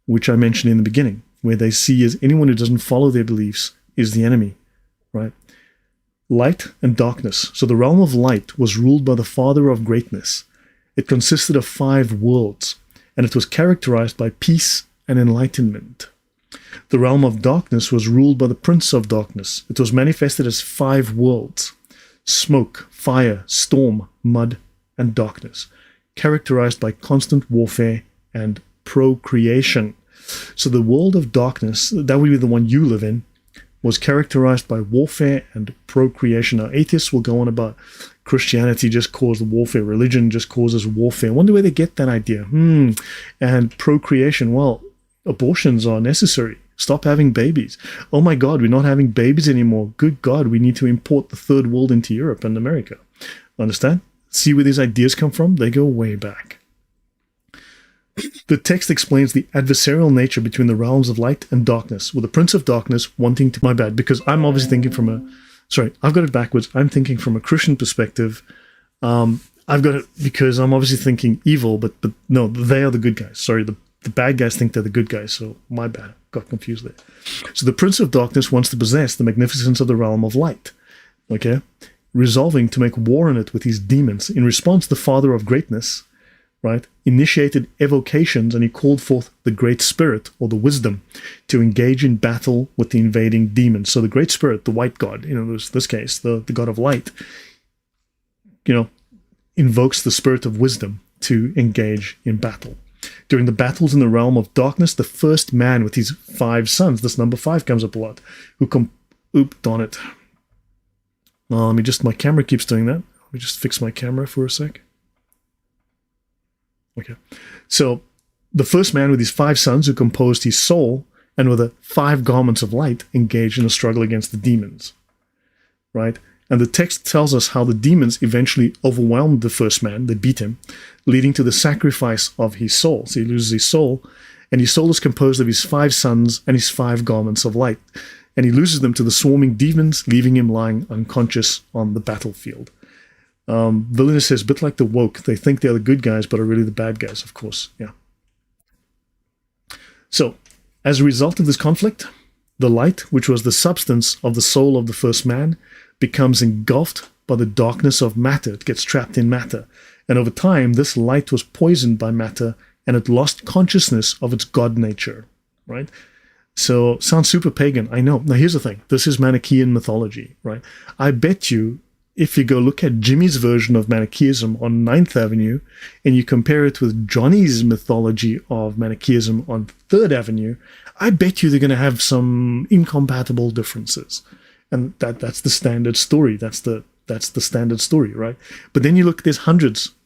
which I mentioned in the beginning, where they see as anyone who doesn't follow their beliefs is the enemy, right? Light and darkness. So the realm of light was ruled by the Father of greatness. It consisted of 5 worlds, and it was characterized by peace and enlightenment. The realm of darkness was ruled by the Prince of Darkness. It was manifested as 5 worlds: smoke, fire, storm, mud, and darkness, characterized by constant warfare and procreation. So the world of darkness, that would be the one you live in, was characterized by warfare and procreation. Now, atheists will go on about Christianity just caused warfare, religion just causes warfare. I wonder where they get that idea. And procreation, well, abortions are necessary. Stop having babies. Oh my God, we're not having babies anymore. Good God, we need to import the third world into Europe and America. Understand? See where these ideas come from? They go way back. The text explains the adversarial nature between the realms of light and darkness, with the Prince of Darkness wanting to... My bad, because I'm obviously thinking from a... Sorry, I've got it backwards. I'm thinking from a Christian perspective. I've got it because I'm obviously thinking evil, but no, they are the good guys. Sorry, the bad guys think they're the good guys, so my bad. Got confused there. So the Prince of Darkness wants to possess the magnificence of the realm of light, okay? Resolving to make war on it with his demons. In response, the Father of Greatness, right, initiated evocations, and he called forth the Great Spirit, or the Wisdom, to engage in battle with the invading demons. So the Great Spirit, the white god, this case, the god of light, invokes the Spirit of Wisdom to engage in battle. During the battles in the realm of darkness, the first man with his 5 sons, this number 5 comes up a lot, ooped on it. My camera keeps doing that. Let me just fix my camera for a sec. Okay. So the first man with his 5 sons who composed his soul and with the 5 garments of light engaged in a struggle against the demons, right? And the text tells us how the demons eventually overwhelmed the first man. They beat him, leading to the sacrifice of his soul. So he loses his soul, and his soul is composed of his 5 sons and his 5 garments of light. And he loses them to the swarming demons, leaving him lying unconscious on the battlefield. Villainous says, bit like the woke. They think they're the good guys, but are really the bad guys, of course. Yeah. So, as a result of this conflict, the light, which was the substance of the soul of the first man, becomes engulfed by the darkness of matter. It gets trapped in matter. And over time, this light was poisoned by matter, and it lost consciousness of its God nature, right? So, sounds super pagan, I know. Now, here's the thing. This is Manichaean mythology, right? I bet you, if you go look at Jimmy's version of Manichaeism on 9th Avenue, and you compare it with Johnny's mythology of Manichaeism on 3rd Avenue, I bet you they're going to have some incompatible differences. And that's the standard story. That's the standard story, right? But then you look, there's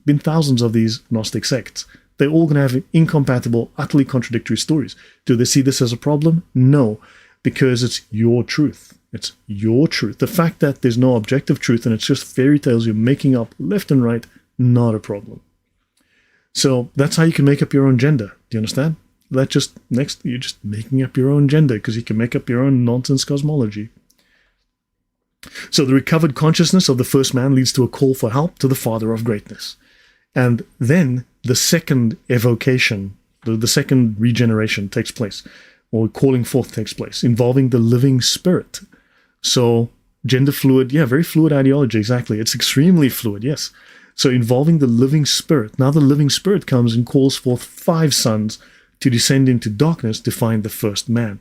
been thousands of these Gnostic sects. They're all going to have incompatible, utterly contradictory stories. Do they see this as a problem? No, because it's your truth. It's your truth. The fact that there's no objective truth and it's just fairy tales you're making up left and right, not a problem. So that's how you can make up your own gender. Do you understand? You're just making up your own gender because you can make up your own nonsense cosmology. So the recovered consciousness of the first man leads to a call for help to the Father of Greatness. And then the second evocation, the second regeneration takes place, or calling forth takes place, involving the living spirit. So gender fluid, very fluid ideology, exactly. It's extremely fluid, yes. So involving the living spirit. Now the living spirit comes and calls forth 5 sons to descend into darkness to find the first man.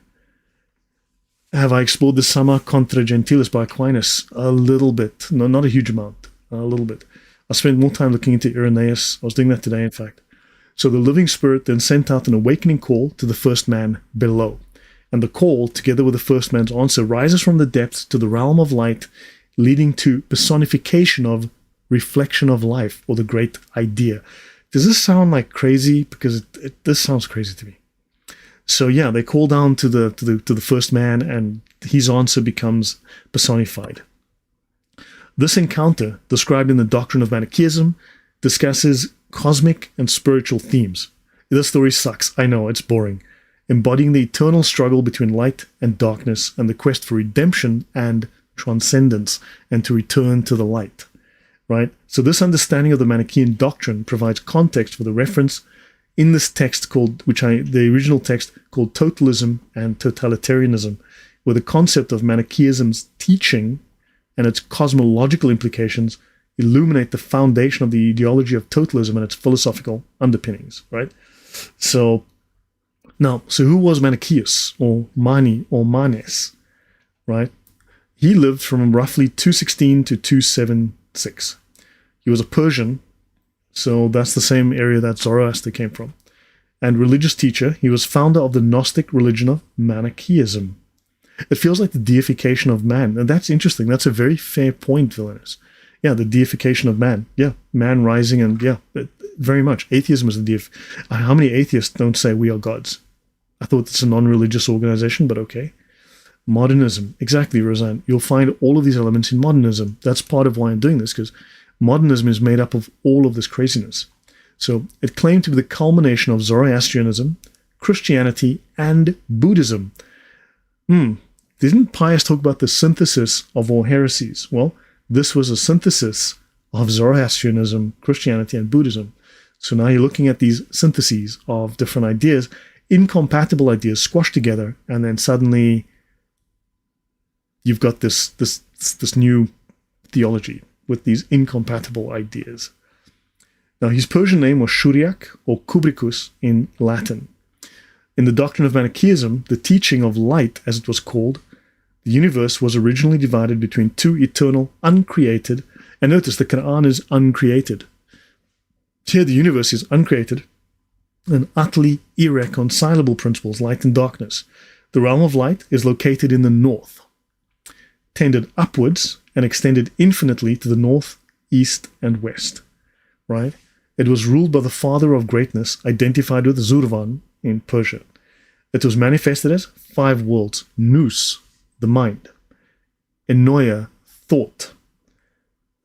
Have I explored the Summa Contra Gentiles by Aquinas? A little bit. No, not a huge amount. A little bit. I spent more time looking into Irenaeus. I was doing that today, in fact. So the living spirit then sent out an awakening call to the first man below. And the call, together with the first man's answer, rises from the depths to the realm of light, leading to personification of reflection of life, or the great idea. does this sound like crazy? Because this sounds crazy to me. So yeah, they call down to the first man, and his answer becomes personified. This encounter, described in the doctrine of Manichaeism, discusses cosmic and spiritual themes. This story sucks. I know, it's boring. Embodying the eternal struggle between light and darkness, and the quest for redemption and transcendence, and to return to the light. Right? So this understanding of the Manichaean doctrine provides context for the reference in this text the original text called Totalism and Totalitarianism, where the concept of Manichaeism's teaching and its cosmological implications illuminate the foundation of the ideology of totalism and its philosophical underpinnings, right? So who was Manichaeus, or Mani, or Manes, right? He lived from roughly 216 to 276. He was a Persian, so that's the same area that Zoroaster came from. And religious teacher, he was founder of the Gnostic religion of Manichaeism. It feels like the deification of man, and that's interesting. That's a very fair point, Villainous. Yeah, the deification of man. Yeah, man rising, and yeah, very much. Atheism is the How many atheists don't say we are gods? I thought it's a non-religious organization, but okay. Modernism. Exactly, Roseanne. You'll find all of these elements in modernism. That's part of why I'm doing this, because modernism is made up of all of this craziness. So it claimed to be the culmination of Zoroastrianism, Christianity, and Buddhism. Didn't Pius talk about the synthesis of all heresies? Well, this was a synthesis of Zoroastrianism, Christianity, and Buddhism. So now you're looking at these syntheses of different ideas, incompatible ideas squashed together, and then suddenly you've got this new theology with these incompatible ideas. Now, his Persian name was Shuriak, or Kubricus in Latin. In the doctrine of Manichaeism, the teaching of light, as it was called, the universe was originally divided between two eternal, uncreated, and notice the Quran is uncreated. Here the universe is uncreated, and utterly irreconcilable principles, light and darkness. The realm of light is located in the north, tended upwards, and extended infinitely to the north, east, and west. Right? It was ruled by the father of greatness, identified with Zurvan in Persia. It was manifested as 5 worlds: nous, the mind; Ennoia, thought.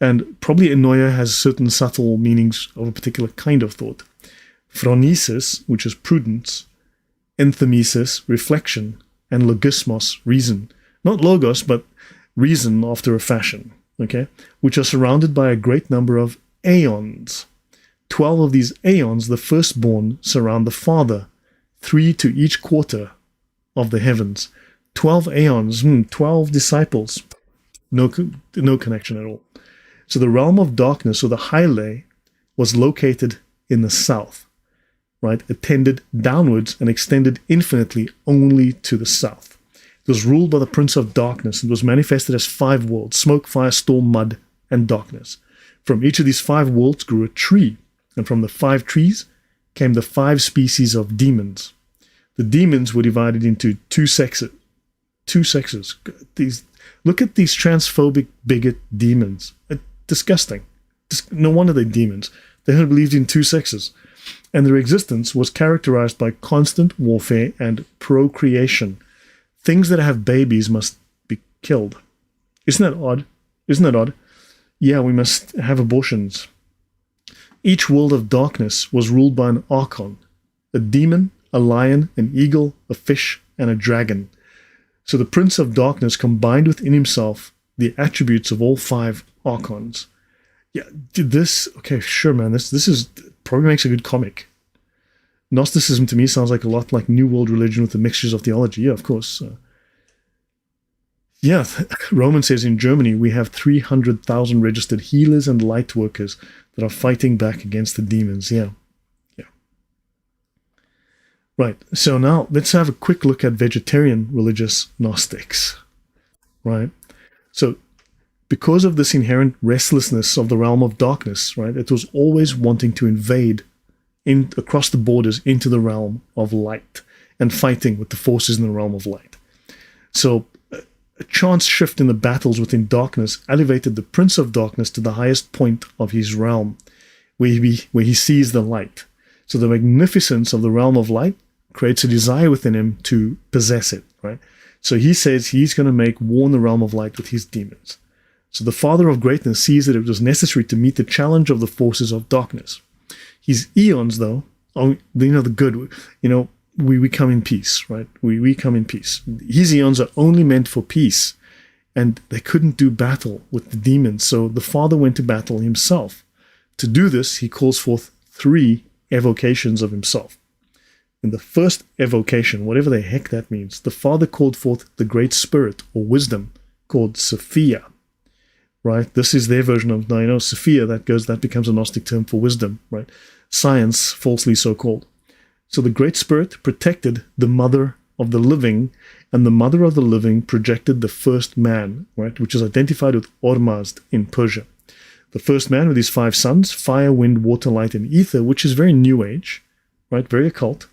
And probably Ennoia has certain subtle meanings of a particular kind of thought. Phronesis, which is prudence; enthemesis, reflection; and logismos, reason. Not logos, but reason after a fashion, okay? Which are surrounded by a great number of aeons. 12 of these aeons, the firstborn, surround the Father, 3 to each quarter of the heavens. 12 aeons, 12 disciples. No connection at all. So the realm of darkness, or the Hylae, was located in the south, right? It tended downwards and extended infinitely only to the south. It was ruled by the Prince of Darkness and was manifested as 5 worlds: smoke, fire, storm, mud, and darkness. From each of these 5 worlds grew a tree, and from the 5 trees came the 5 species of demons. The demons were divided into two sexes. Look at these transphobic, bigot demons. Disgusting. No wonder they're demons. They had believed in 2 sexes. And their existence was characterized by constant warfare and procreation. Things that have babies must be killed. Isn't that odd? Yeah, we must have abortions. Each world of darkness was ruled by an archon: a demon, a lion, an eagle, a fish, and a dragon. So the Prince of Darkness combined within himself the attributes of all 5 archons. Yeah, okay, sure, man, this is probably makes a good comic. Gnosticism to me sounds like a lot like New World religion with the mixtures of theology. Yeah, of course. Roman says in Germany we have 300,000 registered healers and light workers that are fighting back against the demons. Yeah. Right, so now let's have a quick look at vegetarian religious Gnostics. Right, so because of this inherent restlessness of the realm of darkness, right, it was always wanting to invade across the borders into the realm of light and fighting with the forces in the realm of light. So a chance shift in the battles within darkness elevated the Prince of Darkness to the highest point of his realm, where he sees the light. So the magnificence of the realm of light creates a desire within him to possess it, right? So he says he's going to make war in the realm of light with his demons. So the Father of Greatness sees that it was necessary to meet the challenge of the forces of darkness. His eons, though, are, the good, we come in peace, right? We come in peace. His eons are only meant for peace, and they couldn't do battle with the demons. So the Father went to battle himself. To do this, he calls forth 3 evocations of himself. In the first evocation, whatever the heck that means, the Father called forth the Great Spirit, or wisdom, called Sophia. Right? This is their version of, Sophia, that becomes a Gnostic term for wisdom, right? Science, falsely so called. So the Great Spirit protected the mother of the living, and the mother of the living projected the first man, right? Which is identified with Ormazd in Persia. The first man with his 5 sons, fire, wind, water, light, and ether, which is very New Age, right? Very occult,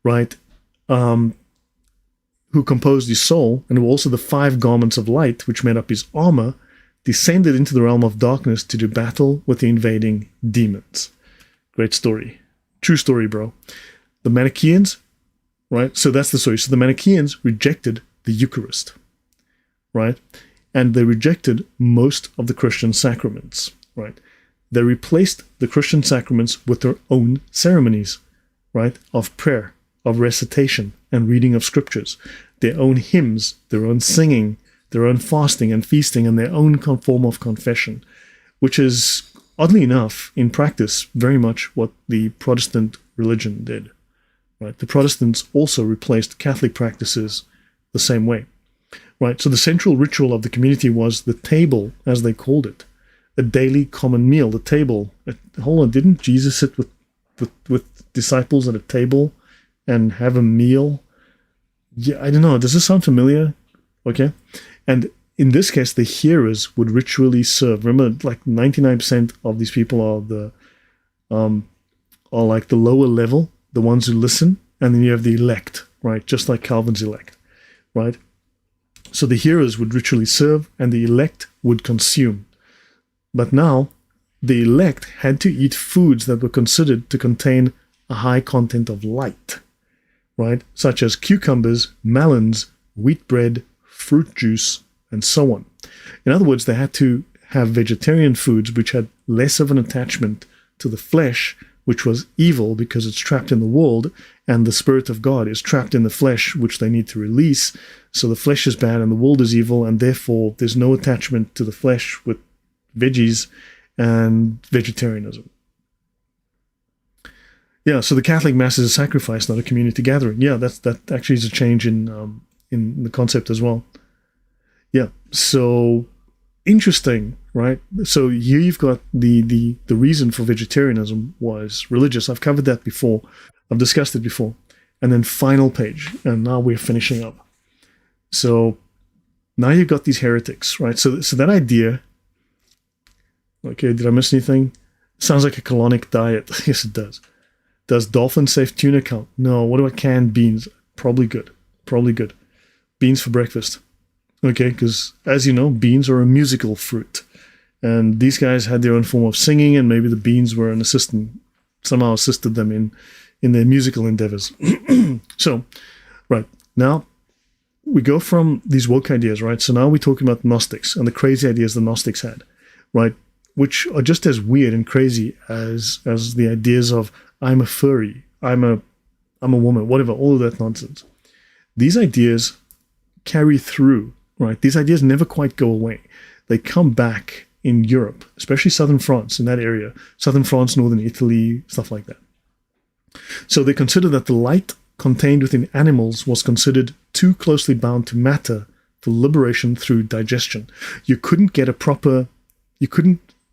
right? Who composed his soul, and were also the 5 garments of light, which made up his armor, descended into the realm of darkness to do battle with the invading demons. Great story. True story, bro. The Manichaeans, right? So that's the story. So the Manichaeans rejected the Eucharist, right? And they rejected most of the Christian sacraments, right? They replaced the Christian sacraments with their own ceremonies, right? Of prayer, of recitation, and reading of scriptures, their own hymns, their own singing, their own fasting and feasting, and their own form of confession, which is, oddly enough, in practice, very much what the Protestant religion did. Right? The Protestants also replaced Catholic practices the same way. Right? So the central ritual of the community was the table, as they called it, a daily common meal. The table. Hold on, didn't Jesus sit with disciples at a table and have a meal? Yeah, I don't know. Does this sound familiar? Okay. And in this case, the hearers would ritually serve. Remember, like 99% of these people are like the lower level, the ones who listen, and then you have the elect, right? Just like Calvin's elect, right? So the hearers would ritually serve, and the elect would consume. But now, the elect had to eat foods that were considered to contain a high content of light, right? Such as cucumbers, melons, wheat bread, fruit juice, and so on. In other words, they had to have vegetarian foods which had less of an attachment to the flesh, which was evil because it's trapped in the world, and the Spirit of God is trapped in the flesh, which they need to release. So the flesh is bad and the world is evil, and therefore there's no attachment to the flesh with veggies and vegetarianism. Yeah, so the Catholic Mass is a sacrifice, not a community gathering. Yeah, that actually is a change in the concept as well. Yeah, so interesting, right? So here you've got the reason for vegetarianism was religious. I've covered that before. I've discussed it before. And then final page, and now we're finishing up. So now you've got these heretics, right? So that idea. Okay, did I miss anything? Sounds like a colonic diet. Yes, it does. Does dolphin-safe tuna count? No. What about canned beans? Probably good. Probably good. Beans for breakfast. Okay, because as you know, beans are a musical fruit. And these guys had their own form of singing, and maybe the beans were an assistant, somehow assisted them in their musical endeavors. So, right, now we go from these woke ideas, right? So now we're talking about Gnostics and the crazy ideas the Gnostics had, right? Which are just as weird and crazy as the ideas of I'm a furry, I'm a woman, whatever, all of that nonsense. These ideas carry through, right? These ideas never quite go away. They come back in Europe, especially southern France, in that area. Southern France, northern Italy, stuff like that. So they consider that the light contained within animals was considered too closely bound to matter for liberation through digestion. You couldn't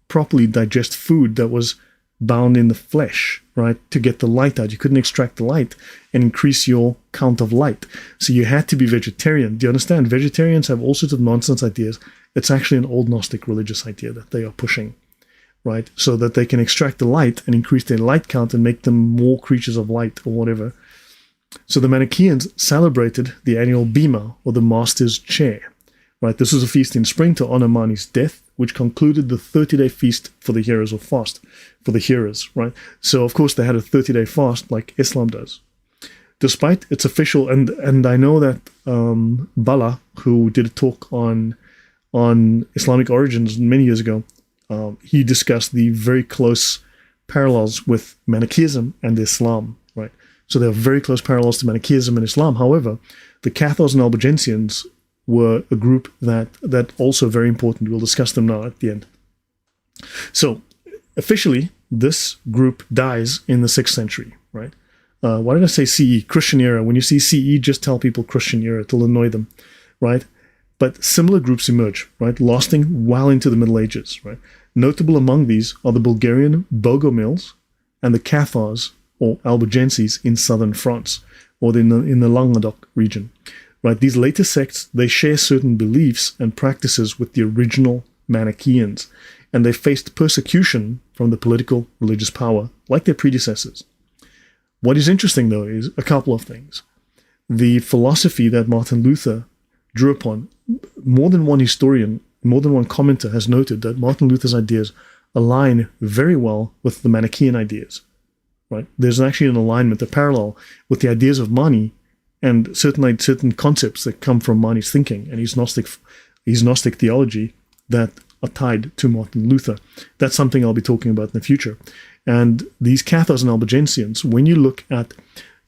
properly digest food that was bound in the flesh, right, to get the light out. You couldn't extract the light and increase your count of light. So you had to be vegetarian. Do you understand? Vegetarians have all sorts of nonsense ideas. It's actually an old Gnostic religious idea that they are pushing, right, so that they can extract the light and increase their light count and make them more creatures of light or whatever. So the Manichaeans celebrated the annual Bima, or the Master's Chair, right? This was a feast in spring to honor Mani's death which concluded the 30-day feast for the hearers, or fast for the hearers, right? So, of course, they had a 30-day fast like Islam does. Despite its official, and I know that Bala, who did a talk on Islamic origins many years ago, he discussed the very close parallels with Manichaeism and Islam, right? So there are very close parallels to Manichaeism and Islam. However, the Cathars and Albigensians were a group that also very important. We'll discuss them now at the end. So officially, this group dies in the 6th century, right? Why did I say CE? Christian era. When you see CE, just tell people Christian era. It'll annoy them, right? But similar groups emerge, right? Lasting well into the Middle Ages, right? Notable among these are the Bulgarian Bogomils and the Cathars, or Albigenses, in southern France, or in the Languedoc region, right? These later sects, they share certain beliefs and practices with the original Manichaeans, and they faced persecution from the political religious power, like their predecessors. What is interesting, though, is a couple of things. The philosophy that Martin Luther drew upon, more than one historian, more than one commenter has noted that Martin Luther's ideas align very well with the Manichaean ideas, right? There's actually an alignment, a parallel with the ideas of Mani and certain concepts that come from Mani's thinking and his Gnostic theology that are tied to Martin Luther. That's something I'll be talking about in the future. And these Cathars and Albigensians, when you look at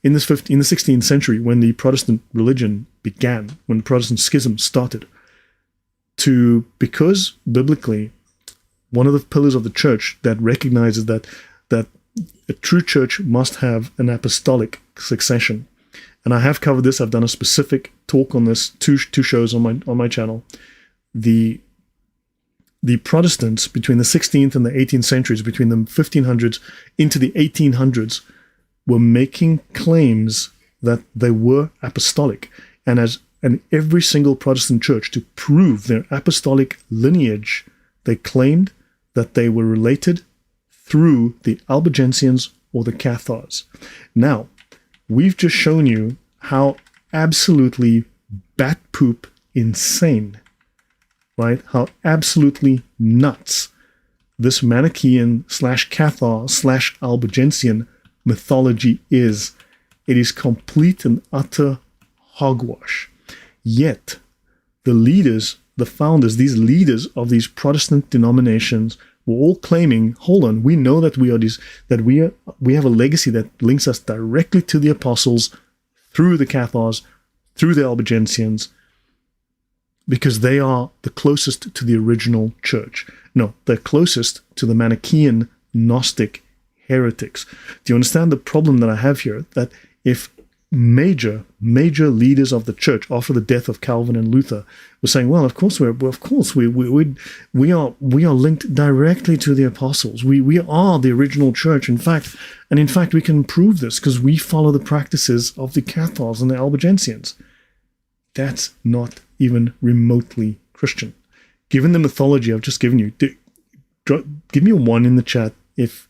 in the 16th century, when the Protestant religion began, when the Protestant schism started, because biblically, one of the pillars of the church that recognizes that a true church must have an apostolic succession. And I have covered this. I've done a specific talk on this, two shows on my channel. The Protestants between the 16th and the 18th centuries, between the 1500s into the 1800s, were making claims that they were apostolic. And every single Protestant church, to prove their apostolic lineage, they claimed that they were related through the Albigensians or the Cathars. Now, we've just shown you how absolutely bat poop insane, right? How absolutely nuts this Manichaean / Cathar / Albigensian mythology is. It is complete and utter hogwash. Yet, the leaders, the founders, these leaders of these Protestant denominations were all claiming, hold on, we know that we have a legacy that links us directly to the apostles through the Cathars, through the Albigensians, because they are the closest to the original church. No, they're closest to the Manichaean Gnostic heretics. Do you understand the problem that I have here? That if major leaders of the church after the death of Calvin and Luther were saying, well, of course we are linked directly to the apostles. We are the original church. In fact, we can prove this because we follow the practices of the Cathars and the Albigensians. That's not even remotely Christian. Given the mythology I've just given you, give me a 1 in the chat if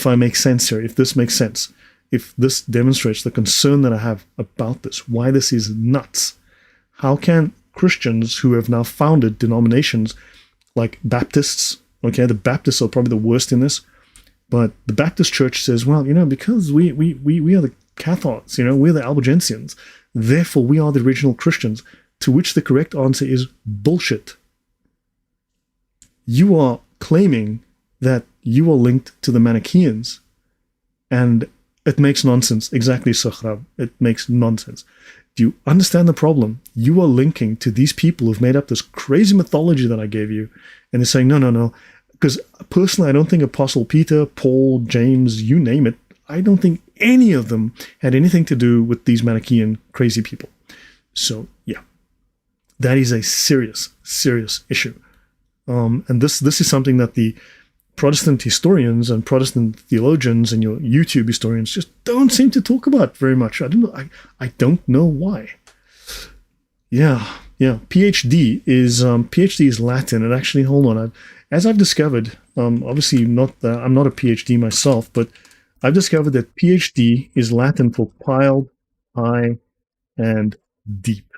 I make sense here, if this makes sense. If this demonstrates the concern that I have about this, why this is nuts. How can Christians who have now founded denominations like Baptists, okay, the Baptists are probably the worst in this, but the Baptist church says, well, because we are the Cathars, we're the Albigensians, therefore we are the original Christians, to which the correct answer is bullshit. You are claiming that you are linked to the Manichaeans, and it makes nonsense. Exactly, Sohrab. It makes nonsense. Do you understand the problem? You are linking to these people who've made up this crazy mythology that I gave you, and they're saying, no. Because personally, I don't think Apostle Peter, Paul, James, you name it, I don't think any of them had anything to do with these Manichaean crazy people. So, yeah, that is a serious issue. And this is something that the Protestant historians and Protestant theologians and your YouTube historians just don't seem to talk about very much. I don't know why. Yeah. PhD is Latin. And actually, hold on. As I've discovered, obviously I'm not a PhD myself, but I've discovered that PhD is Latin for piled, high, and deep.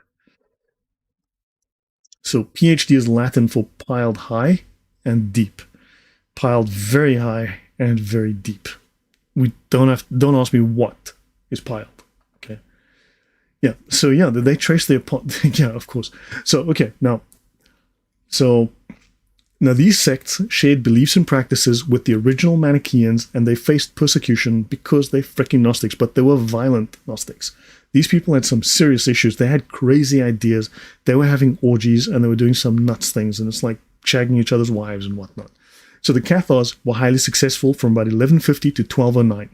So PhD is Latin for piled high and deep, piled very high and very deep. We don't ask me what is piled. Okay. Yeah. So yeah, they trace their yeah, of course. So okay, so now these sects shared beliefs and practices with the original Manichaeans, and they faced persecution because they're freaking Gnostics, but they were violent Gnostics. These people had some serious issues. They had crazy ideas. They were having orgies, and they were doing some nuts things, and it's like shagging each other's wives and whatnot. So the Cathars were highly successful from about 1150 to 1209,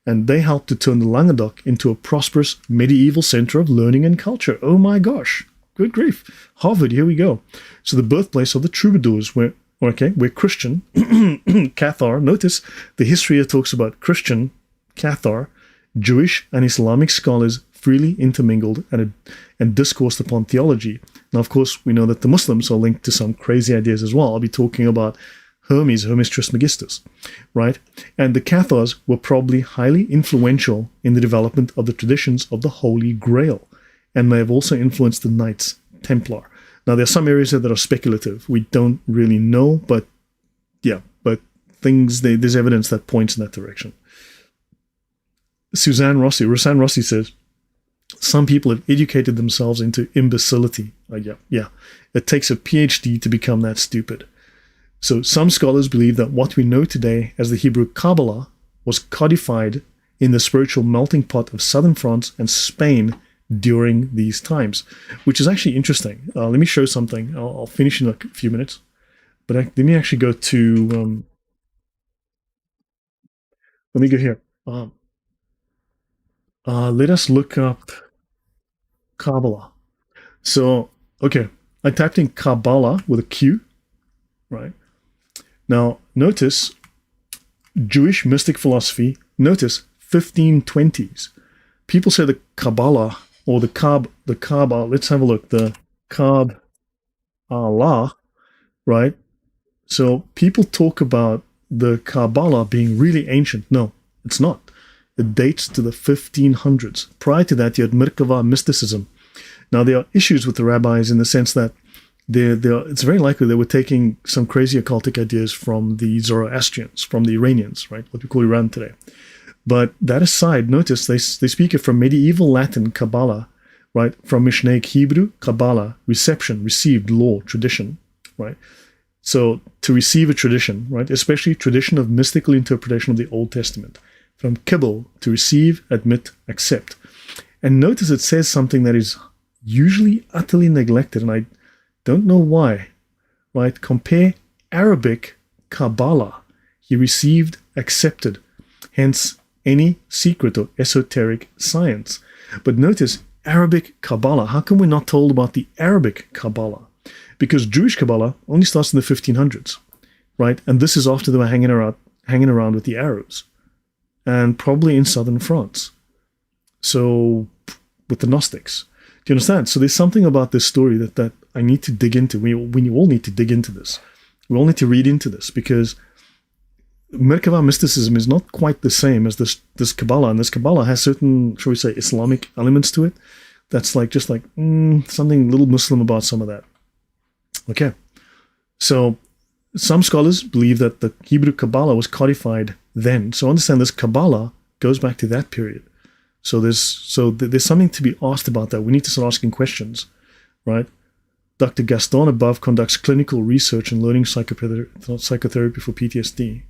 and they helped to turn the Languedoc into a prosperous medieval center of learning and culture. Oh my gosh. Good grief. Harvard, here we go. So the birthplace of the troubadours were Christian, Cathar. Notice the history here talks about Christian, Cathar, Jewish and Islamic scholars freely intermingled and discoursed upon theology. Now, of course, we know that the Muslims are linked to some crazy ideas as well. I'll be talking about Hermes Trismegistus, right? And the Cathars were probably highly influential in the development of the traditions of the Holy Grail, and may have also influenced the Knights Templar. Now, there are some areas here that are speculative. We don't really know, but yeah, but there's evidence that points in that direction. Rosanne Rossi says, some people have educated themselves into imbecility. Yeah. It takes a PhD to become that stupid. So some scholars believe that what we know today as the Hebrew Kabbalah was codified in the spiritual melting pot of southern France and Spain during these times, which is actually interesting. Let me show something. I'll finish in a few minutes, but let me actually go to, let me go here. Let us look up Kabbalah. So, okay, I typed in Kabbalah with a Q, right? Now, notice Jewish mystic philosophy, notice 1520s. People say the Kabbalah or the Kabbah, let's have a look, the Kabbalah, right? So people talk about the Kabbalah being really ancient. No, it's not. It dates to the 1500s. Prior to that, you had Merkava mysticism. Now, there are issues with the rabbis in the sense that it's very likely they were taking some crazy occultic ideas from the Zoroastrians, from the Iranians, right? What we call Iran today. But that aside, notice they speak it from medieval Latin, Kabbalah, right? From Mishnaic Hebrew, Kabbalah, reception, received, law, tradition, right? So to receive a tradition, right? Especially tradition of mystical interpretation of the Old Testament. From Kibbul, to receive, admit, accept. And notice it says something that is usually utterly neglected, and I don't know why, right? Compare Arabic Kabbalah. He received, accepted. Hence, any secret or esoteric science. But notice Arabic Kabbalah. How come we're not told about the Arabic Kabbalah? Because Jewish Kabbalah only starts in the 1500s, right? And this is after they were hanging around with the Arabs, and probably in southern France. So, with the Gnostics. Do you understand? So there's something about this story that I need to dig into. We all need to dig into this. We all need to read into this, because Merkava mysticism is not quite the same as this Kabbalah, and this Kabbalah has certain, shall we say, Islamic elements to it. That's like something a little Muslim about some of that. Okay, so some scholars believe that the Hebrew Kabbalah was codified then. So understand this Kabbalah goes back to that period. So there's something to be asked about that. We need to start asking questions, right? Dr. Gaston above conducts clinical research and learning psychotherapy for PTSD.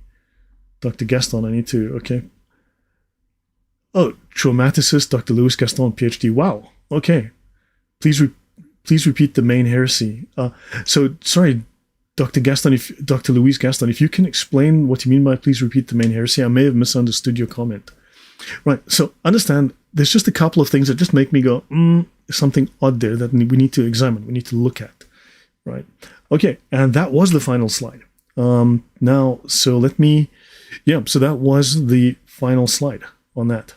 Dr. Gaston, I need to, okay. Oh, traumaticist, Dr. Louis Gaston, PhD. Wow. Okay. Please repeat the main heresy. So, sorry, Dr. Louis Gaston, if you can explain what you mean by please repeat the main heresy, I may have misunderstood your comment. Right. So, understand, there's just a couple of things that just make me go, something odd there that we need to examine, we need to look at. Right. Okay. And that was the final slide. Now, so let me... Yeah, so that was the final slide on that.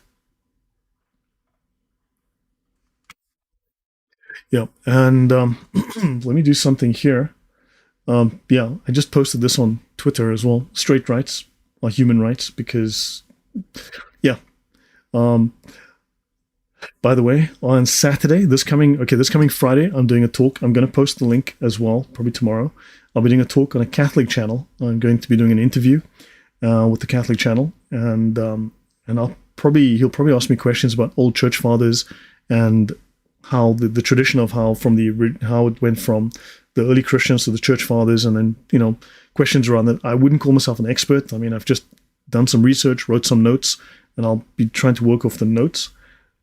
Yeah, and let me do something here. Yeah, I just posted this on Twitter as well. Straight rights are human rights, because, yeah. By the way, on Saturday, this coming Friday, I'm doing a talk. I'm going to post the link as well, probably tomorrow. I'll be doing a talk on a Catholic channel. I'm going to be doing an interview with the Catholic channel, and he'll probably ask me questions about old church fathers and how the tradition of how it went from the early Christians to the church fathers, and then questions around that. I wouldn't call myself an expert. I mean, I've just done some research, wrote some notes, and I'll be trying to work off the notes.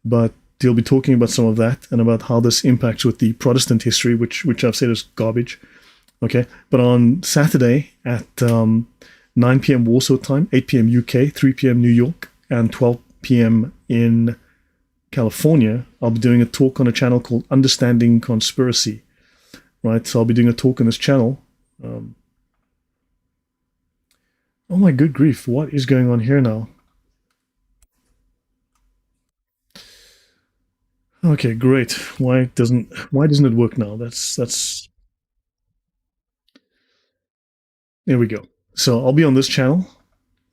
But he'll be talking about some of that and about how this impacts with the Protestant history, which I've said is garbage. Okay, but on Saturday at 9 p.m. Warsaw time, 8 p.m. UK, 3 p.m. New York, and 12 p.m. in California, I'll be doing a talk on a channel called Understanding Conspiracy. Right, so I'll be doing a talk on this channel. Oh my good grief, what is going on here now? Okay, great. Why doesn't it work now? That's There we go. So I'll be on this channel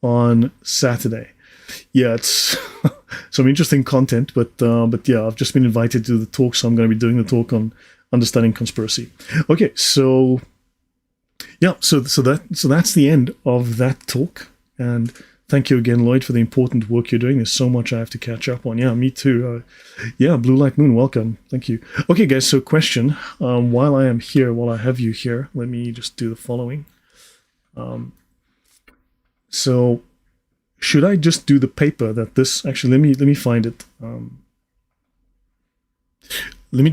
on Saturday. Yeah, it's some interesting content, but yeah, I've just been invited to the talk, so I'm going to be doing the talk on understanding conspiracy. Okay, so yeah, so that's the end of that talk, and thank you again, Lloyd, for the important work you're doing. There's so much I have to catch up on. Yeah, me too. Yeah, Blue Light Moon, welcome. Thank you. Okay, guys, so question. While I have you here, let me just do the following. So should I just do the paper that this, actually, let me find it. Let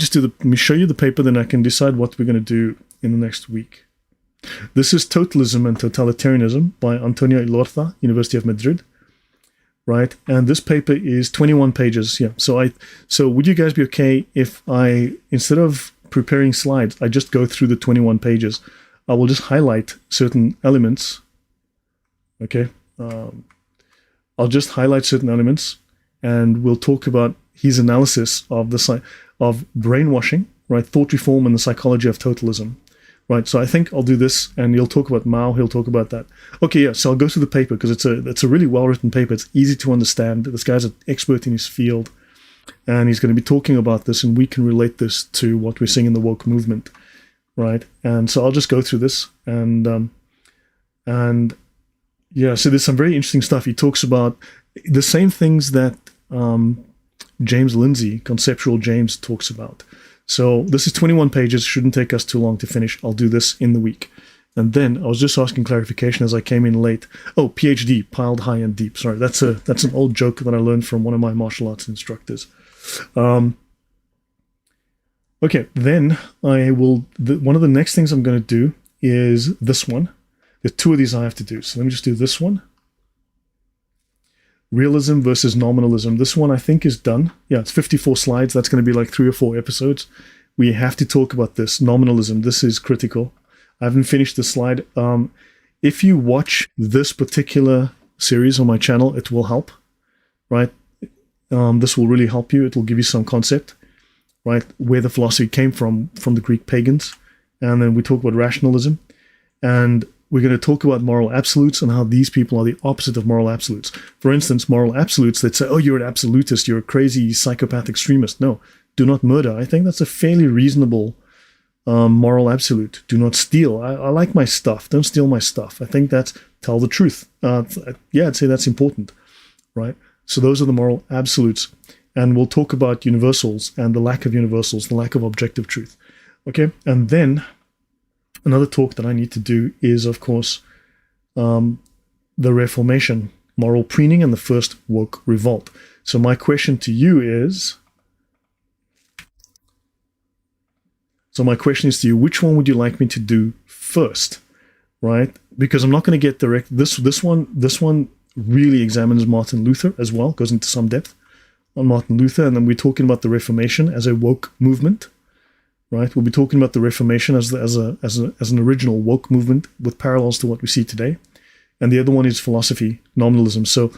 me show you the paper, then I can decide what we're going to do in the next week. This is Totalism and Totalitarianism by Antonio Ilorza, University of Madrid. Right, and this paper is 21 pages. Yeah, so would you guys be okay if I, instead of preparing slides, I just go through the 21 pages? I will just highlight certain elements. Okay, I'll just highlight certain elements, and we'll talk about his analysis of brainwashing, right, thought reform, and the psychology of totalism. Right, so I think I'll do this, and he'll talk about Mao. He'll talk about that. Okay, yeah. So I'll go through the paper because it's a really well written paper. It's easy to understand. This guy's an expert in his field, and he's going to be talking about this, and we can relate this to what we're seeing in the woke movement, right? And so I'll just go through this, and yeah. So there's some very interesting stuff. He talks about the same things that James Lindsay, Conceptual James, talks about. So this is 21 pages, shouldn't take us too long to finish. I'll do this in the week. And then I was just asking clarification as I came in late. Oh, PhD, piled high and deep. Sorry, that's an old joke that I learned from one of my martial arts instructors. Okay, then one of the next things I'm going to do is this one. There's two of these I have to do. So let me just do this one. Realism versus nominalism. This one I think is done. Yeah, it's 54 slides. That's going to be like 3 or 4 episodes. We have to talk about this. Nominalism. This is critical. I haven't finished the slide. If you watch this particular series on my channel, it will help, right? This will really help you. It will give you some concept, right? Where the philosophy came from the Greek pagans. And then we talk about rationalism. And we're going to talk about moral absolutes and how these people are the opposite of moral absolutes. For instance, moral absolutes that say, oh, you're an absolutist, you're a crazy psychopath extremist. No, do not murder. I think that's a fairly reasonable moral absolute. Do not steal. I like my stuff. Don't steal my stuff. I think that's tell the truth. Yeah, I'd say that's important, right? So those are the moral absolutes. And we'll talk about universals and the lack of universals, the lack of objective truth. Okay, and then another talk that I need to do is, of course, the Reformation, moral preening, and the first woke revolt. So my question to you is, which one would you like me to do first, right? Because I'm not going to get direct. This one really examines Martin Luther as well, goes into some depth on Martin Luther, and then we're talking about the Reformation as a woke movement. Right, we'll be talking about the Reformation as an original woke movement with parallels to what we see today, and the other one is philosophy, nominalism. So,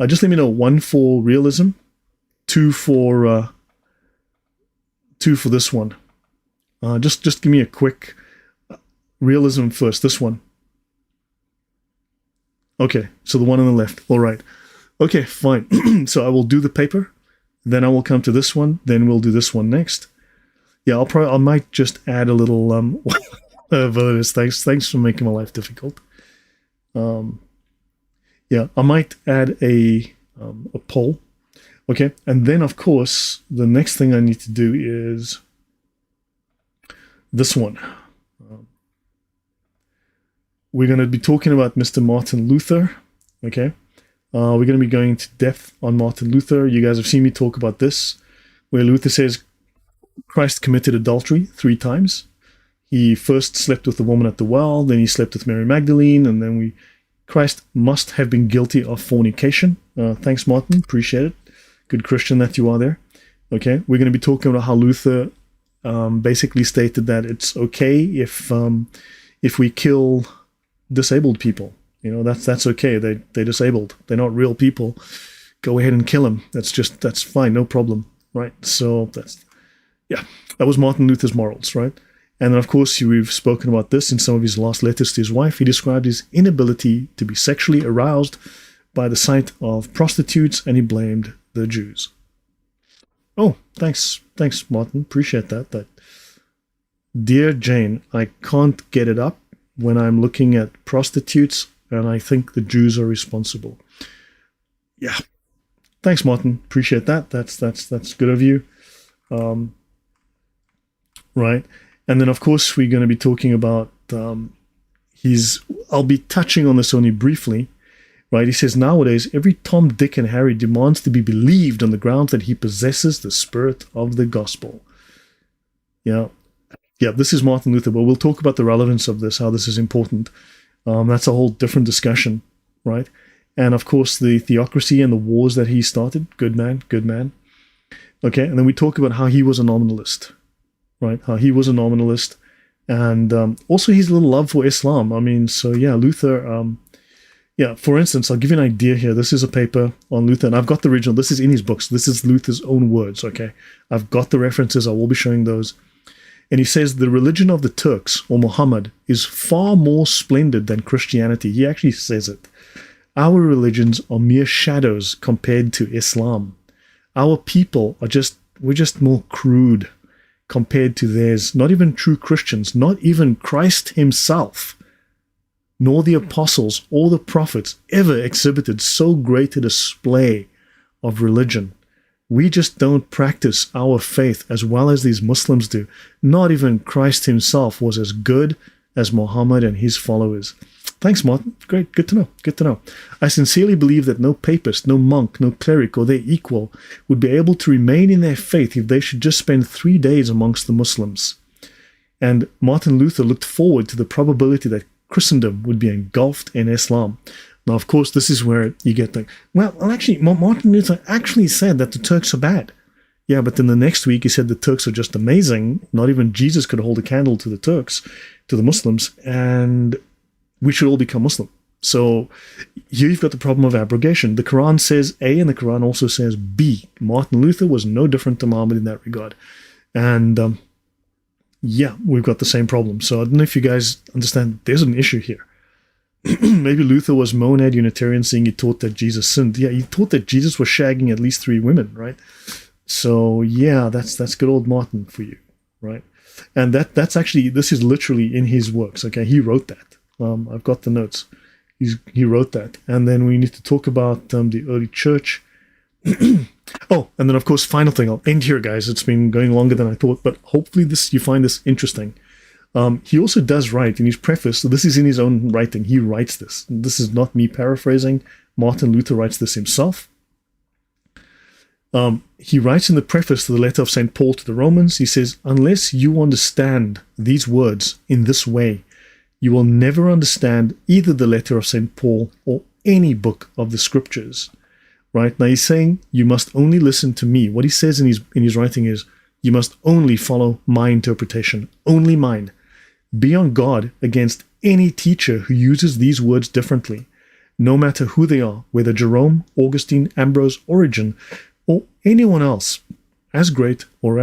just let me know: 1 for realism, 2 for this one. Just give me a quick realism first. This one. Okay, so the one on the left. All right. Okay, fine. So I will do the paper, Then I will come to this one. Then we'll do this one next. Yeah, I might just add a little bonus. Thanks for making my life difficult. Yeah, I might add a poll. Okay, and then of course the next thing I need to do is this one. We're going to be talking about Mr. Martin Luther. Okay, we're going to be going into depth on Martin Luther. You guys have seen me talk about this, where Luther says Christ committed adultery 3 times. He first slept with the woman at the well, then he slept with Mary Magdalene, and then Christ must have been guilty of fornication. Thanks, Martin. Appreciate it. Good Christian that you are there. Okay, we're going to be talking about how Luther basically stated that it's okay if we kill disabled people. You know, that's okay. They're disabled. They're not real people. Go ahead and kill them. That's fine. No problem. Right. So that was Martin Luther's morals, right? And then, of course, we've spoken about this in some of his last letters to his wife. He described his inability to be sexually aroused by the sight of prostitutes, and he blamed the Jews. Oh, thanks, Martin. Appreciate that. Dear Jane, I can't get it up when I'm looking at prostitutes, and I think the Jews are responsible. Yeah. Thanks, Martin. Appreciate that. That's good of you. Right. And then, of course, we're going to be talking about I'll be touching on this only briefly, right? He says, nowadays, every Tom, Dick, and Harry demands to be believed on the grounds that he possesses the spirit of the gospel. Yeah, this is Martin Luther, but we'll talk about the relevance of this, how this is important. That's a whole different discussion, right? And, of course, the theocracy and the wars that he started. Good man. Okay, and then we talk about how he was a nominalist. Right, how he was a nominalist, and also his little love for Islam. I mean, so yeah, Luther. For instance, I'll give you an idea here. This is a paper on Luther, and I've got the original. This is in his books. This is Luther's own words. Okay, I've got the references. I will be showing those. And he says the religion of the Turks, or Muhammad, is far more splendid than Christianity. He actually says it. Our religions are mere shadows compared to Islam. Our people we're just more crude compared to theirs. Not even true Christians, not even Christ himself, nor the apostles or the prophets ever exhibited so great a display of religion. We just don't practice our faith as well as these Muslims do. Not even Christ himself was as good as Muhammad and his followers. Thanks, Martin. Great. Good to know. I sincerely believe that no papist, no monk, no cleric, or their equal would be able to remain in their faith if they should just spend 3 days amongst the Muslims. And Martin Luther looked forward to the probability that Christendom would be engulfed in Islam. Now, of course, this is where you get actually, Martin Luther actually said that the Turks are bad. Yeah, but then the next week he said the Turks are just amazing. Not even Jesus could hold a candle to the Turks, to the Muslims, and we should all become Muslim. So here you've got the problem of abrogation. The Quran says A and the Quran also says B. Martin Luther was no different to Muhammad in that regard. And we've got the same problem. So I don't know if you guys understand, there's an issue here. Maybe Luther was monad Unitarian, saying he taught that Jesus sinned. Yeah, he taught that Jesus was shagging at least 3 women, right? So yeah, that's good old Martin for you, right? And that's actually, this is literally in his works, okay? He wrote that. I've got the notes. He wrote that. And then we need to talk about the early church. Oh, and then of course, final thing. I'll end here, guys. It's been going longer than I thought, but hopefully you find this interesting. He also does write in his preface. So this is in his own writing. He writes this. This is not me paraphrasing. Martin Luther writes this himself. He writes in the preface to the letter of St. Paul to the Romans, he says, unless you understand these words in this way, you will never understand either the letter of St. Paul or any book of the scriptures. Right? Now he's saying you must only listen to me. What he says in his writing is you must only follow my interpretation, only mine. Be on guard against any teacher who uses these words differently, no matter who they are, whether Jerome, Augustine, Ambrose, Origen, or anyone else, as great or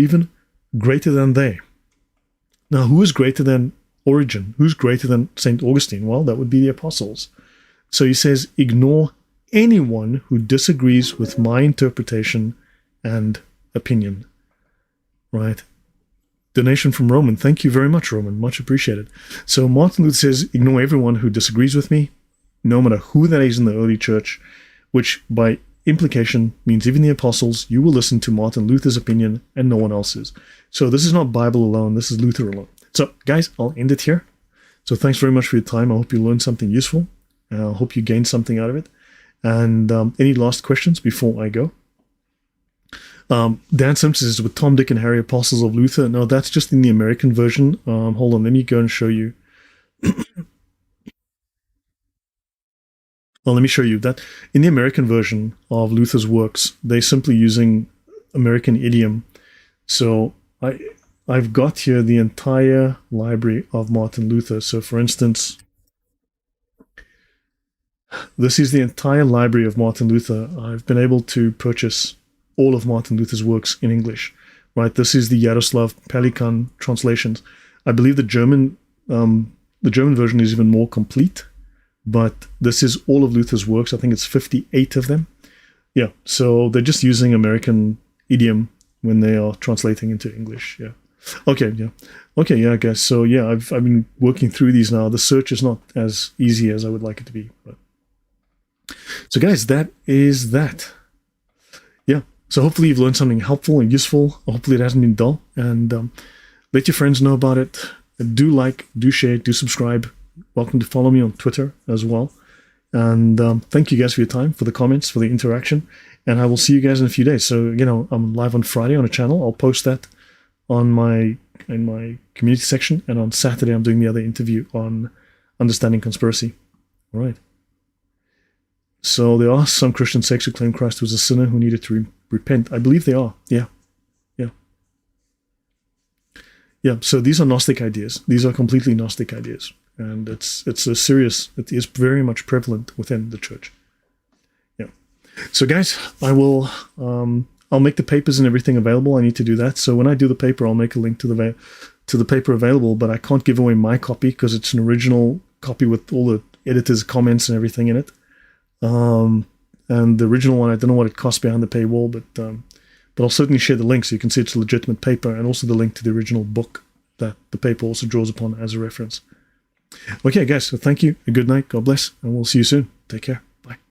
even greater than they. Now, who is greater than Origen? Who's greater than St. Augustine? Well, that would be the apostles. So he says, ignore anyone who disagrees with my interpretation and opinion. Right? Donation from Roman. Thank you very much, Roman. Much appreciated. So Martin Luther says, ignore everyone who disagrees with me, no matter who that is in the early church, which by implication means even the apostles, you will listen to Martin Luther's opinion and no one else's. So this is not Bible alone, this is Luther alone. So guys, I'll end it here. So thanks very much for your time. I hope you learned something useful. I hope you gained something out of it. And any last questions before I go? Dan Simpson says, with Tom, Dick, and Harry, Apostles of Luther. No, that's just in the American version. Hold on, let me go and show you. Well, let me show you that in the American version of Luther's works, they're simply using American idiom. So I've got here the entire library of Martin Luther. So for instance, this is the entire library of Martin Luther. I've been able to purchase all of Martin Luther's works in English, right? This is the Yaroslav Pelikan translations. I believe the German version is even more complete, but this is all of Luther's works. I think it's 58 of them. Yeah, so they're just using American idiom when they are translating into English. Yeah. Okay, yeah. Okay, yeah, I guess. So yeah, I've been working through these now. The search is not as easy as I would like it to be. But so guys, that is that. Yeah. So hopefully you've learned something helpful and useful. Hopefully it hasn't been dull. And let your friends know about it. Do like, do share, do subscribe. Welcome to follow me on Twitter as well. And thank you guys for your time, for the comments, for the interaction. And I will see you guys in a few days. So, I'm live on Friday on a channel. I'll post that in my community section. And on Saturday, I'm doing the other interview on understanding conspiracy. All right. So there are some Christian sects who claim Christ was a sinner who needed to repent. I believe they are. Yeah. Yeah. Yeah. So these are Gnostic ideas. These are completely Gnostic ideas. And it is very much prevalent within the church. Yeah. So guys, I'll make the papers and everything available. I need to do that. So when I do the paper, I'll make a link to the paper available, but I can't give away my copy because it's an original copy with all the editor's comments and everything in it. And the original one, I don't know what it costs behind the paywall, but I'll certainly share the link so you can see it's a legitimate paper, and also the link to the original book that the paper also draws upon as a reference. Okay, guys, so thank you. A good night. God bless. And we'll see you soon. Take care.